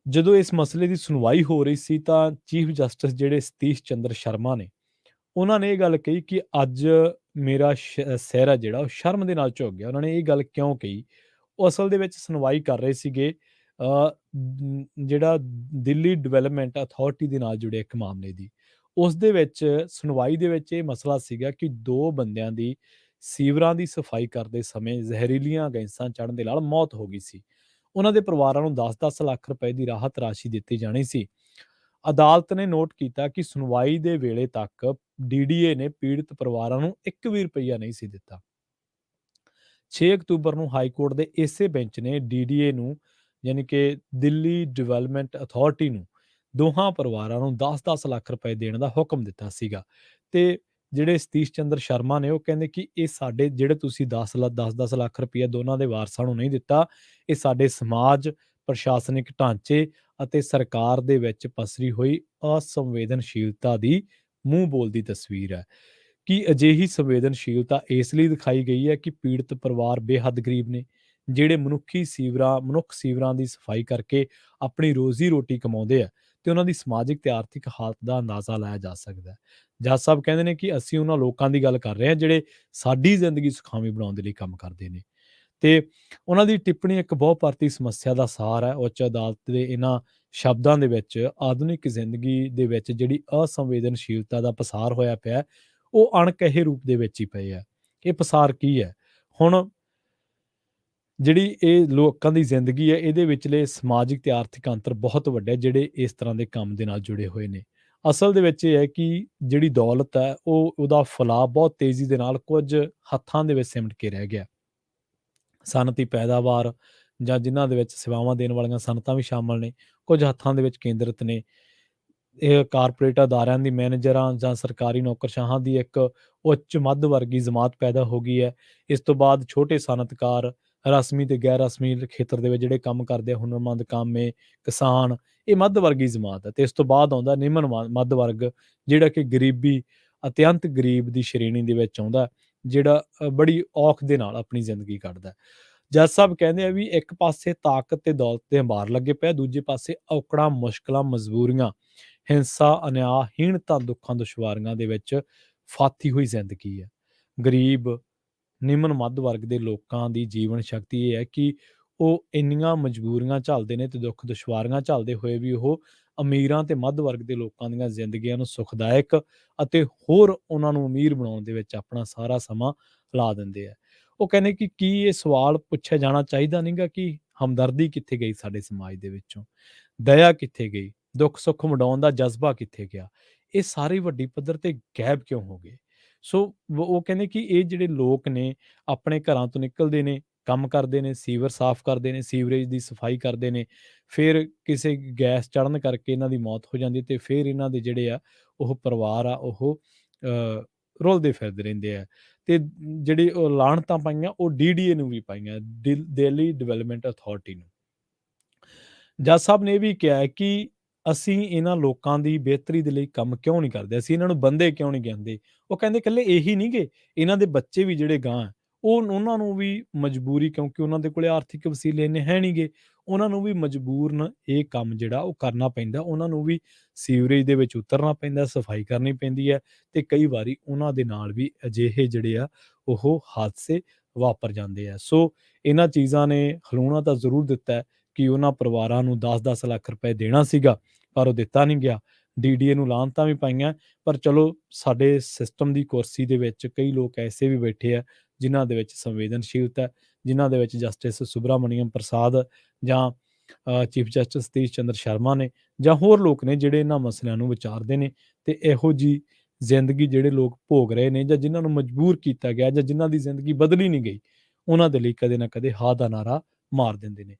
ਜਦੋਂ ਇਸ ਮਸਲੇ ਦੀ ਸੁਣਵਾਈ ਹੋ ਰਹੀ ਸੀ ਤਾਂ ਚੀਫ ਜਸਟਿਸ ਜਿਹੜੇ ਸਤੀਸ਼ ਚੰਦਰ ਸ਼ਰਮਾ ਨੇ, ਉਹਨਾਂ ਨੇ ਇਹ ਗੱਲ ਕਹੀ ਕਿ ਅੱਜ ਮੇਰਾ ਸਿਰ ਹੈ ਜਿਹੜਾ ਉਹ ਸ਼ਰਮ ਦੇ ਨਾਲ ਝੁਕ ਗਿਆ। ਉਹਨਾਂ ਨੇ ਇਹ ਗੱਲ ਕਿਉਂ ਕਹੀ? ਉਹ ਅਸਲ ਦੇ ਵਿੱਚ ਸੁਣਵਾਈ ਕਰ ਰਹੇ ਸੀਗੇ ਜਿਹੜਾ ਦਿੱਲੀ ਡਿਵੈਲਪਮੈਂਟ ਅਥਾਰਟੀ ਦੇ ਨਾਲ ਜੁੜੇ ਇੱਕ ਮਾਮਲੇ ਦੀ। ਉਸ ਦੇ ਵਿੱਚ ਸੁਣਵਾਈ ਦੇ ਵਿੱਚ ਇਹ ਮਸਲਾ ਸੀਗਾ ਕਿ 2 ਬੰਦਿਆਂ ਦੀ ਸੀਵਰਾਂ ਦੀ ਸਫਾਈ ਕਰਦੇ ਸਮੇਂ ਜ਼ਹਿਰੀਲੀਆਂ ਗੈਸਾਂ ਚੜ੍ਹਨ ਦੇ ਨਾਲ ਮੌਤ ਹੋ ਗਈ ਸੀ। ਉਹਨਾਂ ਦੇ ਪਰਿਵਾਰਾਂ ਨੂੰ 10-10 ਲੱਖ ਰੁਪਏ ਦੀ ਰਾਹਤ ਰਾਸ਼ੀ ਦਿੱਤੀ ਜਾਣੀ ਸੀ। ਅਦਾਲਤ ਨੇ ਨੋਟ ਕੀਤਾ ਕਿ ਸੁਣਵਾਈ ਦੇ ਵੇਲੇ ਤੱਕ ਡੀਡੀਏ ਨੇ ਪੀੜਤ ਪਰਿਵਾਰਾਂ ਨੂੰ 1 ਵੀ ਰੁਪਈਆ ਨਹੀਂ ਸੀ ਦਿੱਤਾ। 6 ਅਕਤੂਬਰ ਨੂੰ ਹਾਈ ਕੋਰਟ ਦੇ ਇਸੇ ਬੈਂਚ ਨੇ ਡੀਡੀਏ ਨੂੰ ਯਾਨੀ ਕਿ ਦਿੱਲੀ ਡਿਵੈਲਪਮੈਂਟ ਅਥਾਰਟੀ ਨੂੰ ਦੋਹਾਂ ਪਰਿਵਾਰਾਂ ਨੂੰ 10-10 ਲੱਖ ਰੁਪਏ ਦੇਣ ਦਾ ਹੁਕਮ ਦਿੱਤਾ ਸੀਗਾ। ਤੇ ਜਿਹੜੇ ਸਤੀਸ਼ ਚੰਦਰ ਸ਼ਰਮਾ ਨੇ ਉਹ ਕਹਿੰਦੇ ਕਿ ਇਹ ਸਾਡੇ ਜਿਹੜੇ ਤੁਸੀਂ 10-10 ਲੱਖ ਰੁਪਏ ਦੋਨਾਂ ਦੇ ਵਾਰਸਾਂ ਨੂੰ ਨਹੀਂ ਦਿੱਤਾ, ਇਹ ਸਾਡੇ ਸਮਾਜ, ਪ੍ਰਸ਼ਾਸਨਿਕ ਢਾਂਚੇ ਅਤੇ ਸਰਕਾਰ ਦੇ ਵਿੱਚ ਪਸਰੀ ਹੋਈ ਅਸੰਵੇਦਨਸ਼ੀਲਤਾ ਦੀ ਮੂੰਹ ਬੋਲਦੀ ਤਸਵੀਰ ਹੈ। ਕਿ ਅਜਿਹੀ ਸੰਵੇਦਨਸ਼ੀਲਤਾ ਇਸ ਲਈ ਦਿਖਾਈ ਗਈ ਹੈ ਕਿ ਪੀੜਤ ਪਰਿਵਾਰ ਬੇਹੱਦ ਗਰੀਬ ਨੇ, ਜਿਹੜੇ ਮਨੁੱਖ ਸੀਵਰਾਂ ਦੀ ਸਫਾਈ ਕਰਕੇ ਆਪਣੀ ਰੋਜ਼ੀ ਰੋਟੀ ਕਮਾਉਂਦੇ ਆ ਤੇ ਉਹਨਾਂ ਦੀ ਸਮਾਜਿਕ ਤੇ ਆਰਥਿਕ ਹਾਲਤ ਦਾ ਅੰਦਾਜ਼ਾ ਲਾਇਆ ਜਾ ਸਕਦਾ ਹੈ। ਜੱਜ ਸਾਹਿਬ ਕਹਿੰਦੇ ਨੇ ਕਿ ਅਸੀਂ ਉਹਨਾਂ ਲੋਕਾਂ ਦੀ ਗੱਲ ਕਰ ਰਹੇ ਹਾਂ ਜਿਹੜੇ ਸਾਡੀ ਜ਼ਿੰਦਗੀ ਸੁਖਾਵੀਂ ਬਣਾਉਣ ਦੇ ਲਈ ਕੰਮ ਕਰਦੇ ਨੇ। ਤੇ ਉਹਨਾਂ ਦੀ ਟਿੱਪਣੀ ਇੱਕ ਬਹੁਪਰਤੀ ਸਮੱਸਿਆ ਦਾ ਸਾਰ ਹੈ। ਉੱਚ ਅਦਾਲਤ ਦੇ ਇਹਨਾਂ ਸ਼ਬਦਾਂ ਦੇ ਵਿੱਚ ਆਧੁਨਿਕ ਜ਼ਿੰਦਗੀ ਦੇ ਵਿੱਚ ਜਿਹੜੀ ਅਸੰਵੇਦਨਸ਼ੀਲਤਾ ਦਾ ਪਸਾਰ ਹੋਇਆ ਪਿਆ ਉਹ ਅਣਕਹੇ ਰੂਪ ਦੇ ਵਿੱਚ ਹੀ ਪਏ ਆ। ਇਹ ਪਸਾਰ ਕੀ ਹੈ? ਹੁਣ ਜਿਹੜੀ ਇਹ ਲੋਕਾਂ ਦੀ ਜ਼ਿੰਦਗੀ ਹੈ ਇਹਦੇ ਵਿਚਲੇ ਸਮਾਜਿਕ ਤੇ ਆਰਥਿਕ ਅੰਤਰ ਬਹੁਤ ਵੱਡੇ ਜਿਹੜੇ ਇਸ ਤਰ੍ਹਾਂ ਦੇ ਕੰਮ ਦੇ ਨਾਲ ਜੁੜੇ ਹੋਏ ਨੇ। ਅਸਲ ਦੇ ਵਿੱਚ ਇਹ ਹੈ ਕਿ ਜਿਹੜੀ ਦੌਲਤ ਹੈ ਉਹਦਾ ਫੈਲਾਅ ਬਹੁਤ ਤੇਜ਼ੀ ਦੇ ਨਾਲ ਕੁਝ ਹੱਥਾਂ ਦੇ ਵਿੱਚ ਸਿਮਟ ਕੇ ਰਹਿ ਗਿਆ। ਸਨਅਤੀ ਪੈਦਾਵਾਰ ਜਾਂ ਜਿਨ੍ਹਾਂ ਦੇ ਵਿੱਚ ਸੇਵਾਵਾਂ ਦੇਣ ਵਾਲੀਆਂ ਸਨਅਤਾਂ ਵੀ ਸ਼ਾਮਲ ਨੇ, ਕੁਝ ਹੱਥਾਂ ਦੇ ਵਿੱਚ ਕੇਂਦਰਿਤ ਨੇ। ਇਹ ਕਾਰਪੋਰੇਟ ਅਦਾਰਿਆਂ ਦੀ ਮੈਨੇਜਰਾਂ ਜਾਂ ਸਰਕਾਰੀ ਨੌਕਰਸ਼ਾਹਾਂ ਦੀ ਇੱਕ ਉੱਚ ਮੱਧ ਵਰਗੀ ਜਮਾਤ ਪੈਦਾ ਹੋ ਗਈ ਹੈ। ਇਸ ਤੋਂ ਬਾਅਦ ਛੋਟੇ ਸਨਅਤਕਾਰ, ਰਸਮੀ ਤੇ ਗੈਰ ਰਸਮੀ ਖੇਤਰ ਦੇ ਵਿੱਚ ਜਿਹੜੇ ਕੰਮ ਕਰਦੇ ਆ, ਹੁਨਰਮੰਦ ਕਾਮੇ, ਕਿਸਾਨ, ਇਹ ਮੱਧ ਵਰਗੀ ਜਮਾਤ ਹੈ। ਤੇ ਇਸ ਤੋਂ ਬਾਅਦ ਆਉਂਦਾ ਨਿਮਨ ਮੱਧ ਵਰਗ, ਜਿਹੜਾ ਕਿ ਗਰੀਬੀ, ਅਤਿਅੰਤ ਗਰੀਬ ਦੀ ਸ਼੍ਰੇਣੀ ਦੇ ਵਿੱਚ ਆਉਂਦਾ, ਜਿਹੜਾ ਬੜੀ ਔਖ ਦੇ ਨਾਲ ਆਪਣੀ ਜ਼ਿੰਦਗੀ ਕੱਢਦਾ। ਜੱਜ ਸਾਹਿਬ ਕਹਿੰਦੇ ਆ ਵੀ ਇੱਕ ਪਾਸੇ ਤਾਕਤ ਤੇ ਦੌਲਤ ਦੇ ਅੰਬਾਰ ਲੱਗੇ ਪਿਆ, ਦੂਜੇ ਪਾਸੇ ਔਕੜਾਂ, ਮੁਸ਼ਕਲਾਂ, ਮਜਬੂਰੀਆਂ, ਹਿੰਸਾ, ਅਨਿਆਂ, ਹੀਣਤਾ, ਦੁੱਖਾਂ, ਦੁਸ਼ਵਾਰੀਆਂ ਦੇ ਵਿੱਚ ਫਾਥੀ ਹੋਈ ਜ਼ਿੰਦਗੀ ਹੈ। ਗਰੀਬ, ਨਿਮਨ ਮੱਧ ਵਰਗ ਦੇ ਲੋਕਾਂ ਦੀ ਜੀਵਨ ਸ਼ਕਤੀ ਇਹ ਹੈ ਕਿ ਉਹ ਇੰਨੀਆਂ ਮਜਬੂਰੀਆਂ ਝੱਲਦੇ ਨੇ ਤੇ ਦੁੱਖ ਦੁਸ਼ਵਾਰੀਆਂ ਝੱਲਦੇ ਹੋਏ ਵੀ ਉਹ ਅਮੀਰਾਂ ਤੇ ਮੱਧ ਵਰਗ ਦੇ ਲੋਕਾਂ ਦੀਆਂ ਜ਼ਿੰਦਗੀਆਂ ਨੂੰ ਸੁਖਦਾਇਕ ਅਤੇ ਹੋਰ ਉਹਨਾਂ ਨੂੰ ਅਮੀਰ ਬਣਾਉਣ ਦੇ ਵਿੱਚ ਆਪਣਾ ਸਾਰਾ ਸਮਾਂ ਲਾ ਦਿੰਦੇ ਆ। ਉਹ ਕਹਿੰਦੇ ਕਿ ਕੀ ਇਹ ਸਵਾਲ ਪੁੱਛਿਆ ਜਾਣਾ ਚਾਹੀਦਾ ਨਹੀਂਗਾ ਕਿ ਹਮਦਰਦੀ ਕਿੱਥੇ ਗਈ ਸਾਡੇ ਸਮਾਜ ਦੇ ਵਿੱਚੋਂ, ਦਇਆ ਕਿੱਥੇ ਗਈ, ਦੁੱਖ ਸੁੱਖ ਵੰਡਾਉਣ ਦਾ ਜਜ਼ਬਾ ਕਿੱਥੇ ਗਿਆ, ਇਹ ਸਾਰੇ ਵੱਡੀ ਪੱਧਰ ਤੇ ਗਾਇਬ ਕਿਉਂ ਹੋ ਗਏ? ਸੋ ਉਹ ਕਹਿੰਦੇ ਕਿ ਇਹ ਜਿਹੜੇ ਲੋਕ ਨੇ ਆਪਣੇ ਘਰਾਂ ਤੋਂ ਨਿਕਲਦੇ ਨੇ, ਕੰਮ ਕਰਦੇ ਨੇ, ਸੀਵਰ ਸਾਫ਼ ਕਰਦੇ ਨੇ, ਸੀਵਰੇਜ ਦੀ ਸਫਾਈ ਕਰਦੇ ਨੇ, ਫਿਰ ਕਿਸੇ ਗੈਸ ਚੜ੍ਹਨ ਕਰਕੇ ਇਹਨਾਂ ਦੀ ਮੌਤ ਹੋ ਜਾਂਦੀ ਤੇ ਫਿਰ ਇਹਨਾਂ ਦੇ ਜਿਹੜੇ ਆ ਉਹ ਪਰਿਵਾਰ ਆ ਉਹ ਰੁਲਦੇ ਫਿਰਦੇ ਰਹਿੰਦੇ ਆ। ਤੇ ਜਿਹੜੀ ਉਹ ਲਾਹਣਤਾਂ ਪਾਈਆਂ ਉਹ ਡੀਡੀਏ ਨੂੰ ਵੀ ਪਾਈਆਂ, ਦਿੱਲੀ ਡਿਵੈਲਪਮੈਂਟ ਅਥਾਰਟੀ ਨੂੰ। ਜੱਜ ਸਾਹਿਬ ਨੇ ਇਹ ਵੀ ਕਿਹਾ ਕਿ ਅਸੀਂ ਇਹਨਾਂ ਲੋਕਾਂ ਦੀ ਬਿਹਤਰੀ ਦੇ ਲਈ ਕੰਮ ਕਿਉਂ ਨਹੀਂ ਕਰਦੇ, ਅਸੀਂ ਇਹਨਾਂ ਨੂੰ ਬੰਦੇ ਕਿਉਂ ਨਹੀਂ ਕਹਿੰਦੇ। ਉਹ ਕਹਿੰਦੇ ਇਕੱਲੇ ਇਹੀ ਨਹੀਂ ਗੇ, ਇਹਨਾਂ ਦੇ ਬੱਚੇ ਵੀ ਜਿਹੜੇ ਗਾਂ ਉਹਨਾਂ ਨੂੰ ਵੀ ਮਜਬੂਰੀ, ਕਿਉਂਕਿ ਉਹਨਾਂ ਦੇ ਕੋਲੇ ਆਰਥਿਕ ਵਸੀਲੇ ਇੰਨੇ ਹੈ ਨਹੀਂ ਗੇ, ਉਹਨਾਂ ਨੂੰ ਵੀ ਮਜਬੂਰਨ ਇਹ ਕੰਮ ਜਿਹੜਾ ਉਹ ਕਰਨਾ ਪੈਂਦਾ। ਉਹਨਾਂ ਨੂੰ ਵੀ ਸੀਵਰੇਜ ਦੇ ਵਿੱਚ ਉਤਰਨਾ ਪੈਂਦਾ, ਸਫਾਈ ਕਰਨੀ ਪੈਂਦੀ ਹੈ ਤੇ ਕਈ ਵਾਰੀ ਉਹਨਾਂ ਦੇ ਨਾਲ ਵੀ ਅਜਿਹੇ ਜਿਹੜੇ ਆ ਉਹ ਹਾਦਸੇ ਵਾਪਰ ਜਾਂਦੇ ਆ। ਸੋ ਇਹਨਾਂ ਚੀਜ਼ਾਂ ਨੇ ਹਲੂਣਾ ਤਾਂ ਜ਼ਰੂਰ ਦਿੱਤਾ ਕਿ ਉਹਨਾਂ ਪਰਿਵਾਰਾਂ ਨੂੰ 10-10 ਲੱਖ ਰੁਪਏ ਦੇਣਾ ਸੀਗਾ ਪਰ ਉਹ ਦਿੱਤਾ ਨਹੀਂ ਗਿਆ। ਡੀਡੀਏ ਨੂੰ ਲਾਹਨਤਾਂ ਵੀ ਪਾਈਆਂ, ਪਰ ਚਲੋ ਸਾਡੇ ਸਿਸਟਮ ਦੀ ਕੁਰਸੀ ਦੇ ਵਿੱਚ ਕਈ ਲੋਕ ਐਸੇ ਵੀ ਬੈਠੇ ਆ ਜਿਨ੍ਹਾਂ ਦੇ ਵਿੱਚ ਸੰਵੇਦਨਸ਼ੀਲਤਾ, ਜਿਨ੍ਹਾਂ ਦੇ ਵਿੱਚ ਜਸਟਿਸ ਸੁਬਰਾਮਨੀਅਮ ਪ੍ਰਸਾਦ ਜਾਂ ਚੀਫ ਜਸਟਿਸ ਸਤੀਸ਼ ਚੰਦਰ ਸ਼ਰਮਾ ਨੇ ਜਾਂ ਹੋਰ ਲੋਕ ਨੇ ਜਿਹੜੇ ਇਹਨਾਂ ਮਸਲਿਆਂ ਨੂੰ ਵਿਚਾਰਦੇ ਨੇ ਤੇ ਇਹੋ ਜਿਹੀ ਜ਼ਿੰਦਗੀ ਜਿਹੜੇ ਲੋਕ ਭੋਗ ਰਹੇ ਨੇ ਜਾਂ ਜਿਨ੍ਹਾਂ ਨੂੰ ਮਜਬੂਰ ਕੀਤਾ ਗਿਆ ਜਾਂ ਜਿਨ੍ਹਾਂ ਦੀ ਜ਼ਿੰਦਗੀ ਬਦਲੀ ਨਹੀਂ ਗਈ, ਉਹਨਾਂ ਦੇ ਲਈ ਕਦੇ ਨਾ ਕਦੇ ਹਾਂ ਦਾ ਨਾਰਾ ਮਾਰ ਦਿੰਦੇ ਨੇ।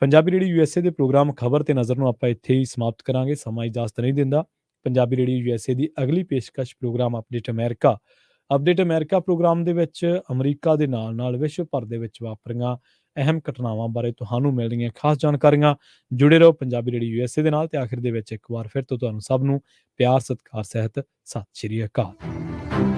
ਪੰਜਾਬੀ ਰੇਡੀਓ USA ਦੇ ਪ੍ਰੋਗਰਾਮ ਖਬਰ ਤੇ ਨਜ਼ਰ ਨੂੰ ਆਪਾਂ ਇੱਥੇ ਹੀ ਸਮਾਪਤ ਕਰਾਂਗੇ, ਸਮਾਂ ਇਜਾਜ਼ਤ ਨਹੀਂ ਦਿੰਦਾ। ਪੰਜਾਬੀ ਰੇਡੀਓ USA ਦੀ ਅਗਲੀ ਪੇਸ਼ਕਸ਼ ਪ੍ਰੋਗਰਾਮ ਅਪਡੇਟ ਅਮਰੀਕਾ ਅਪਡੇਟ ਅਮਰੀਕਾ ਪ੍ਰੋਗਰਾਮ ਦੇ ਵਿੱਚ ਅਮਰੀਕਾ ਦੇ ਨਾਲ ਵਿਸ਼ਵ ਭਰ ਦੇ ਵਿੱਚ ਵਾਪਰੀਆਂ ਅਹਿਮ ਘਟਨਾਵਾਂ ਬਾਰੇ ਤੁਹਾਨੂੰ ਮਿਲ ਰਹੀਆਂ ਖਾਸ ਜਾਣਕਾਰੀਆਂ। ਜੁੜੇ ਰਹੋ ਪੰਜਾਬੀ ਰੇਡੀਓ USA ਦੇ ਨਾਲ। ਤੇ ਆਖਿਰ ਦੇ ਵਿੱਚ ਇੱਕ ਵਾਰ ਫਿਰ ਤੋਂ ਤੁਹਾਨੂੰ ਸਭ ਨੂੰ ਪਿਆਰ ਸਤਿਕਾਰ ਸਹਿਤ ਸਤਿ ਸ਼੍ਰੀ ਅਕਾਲ।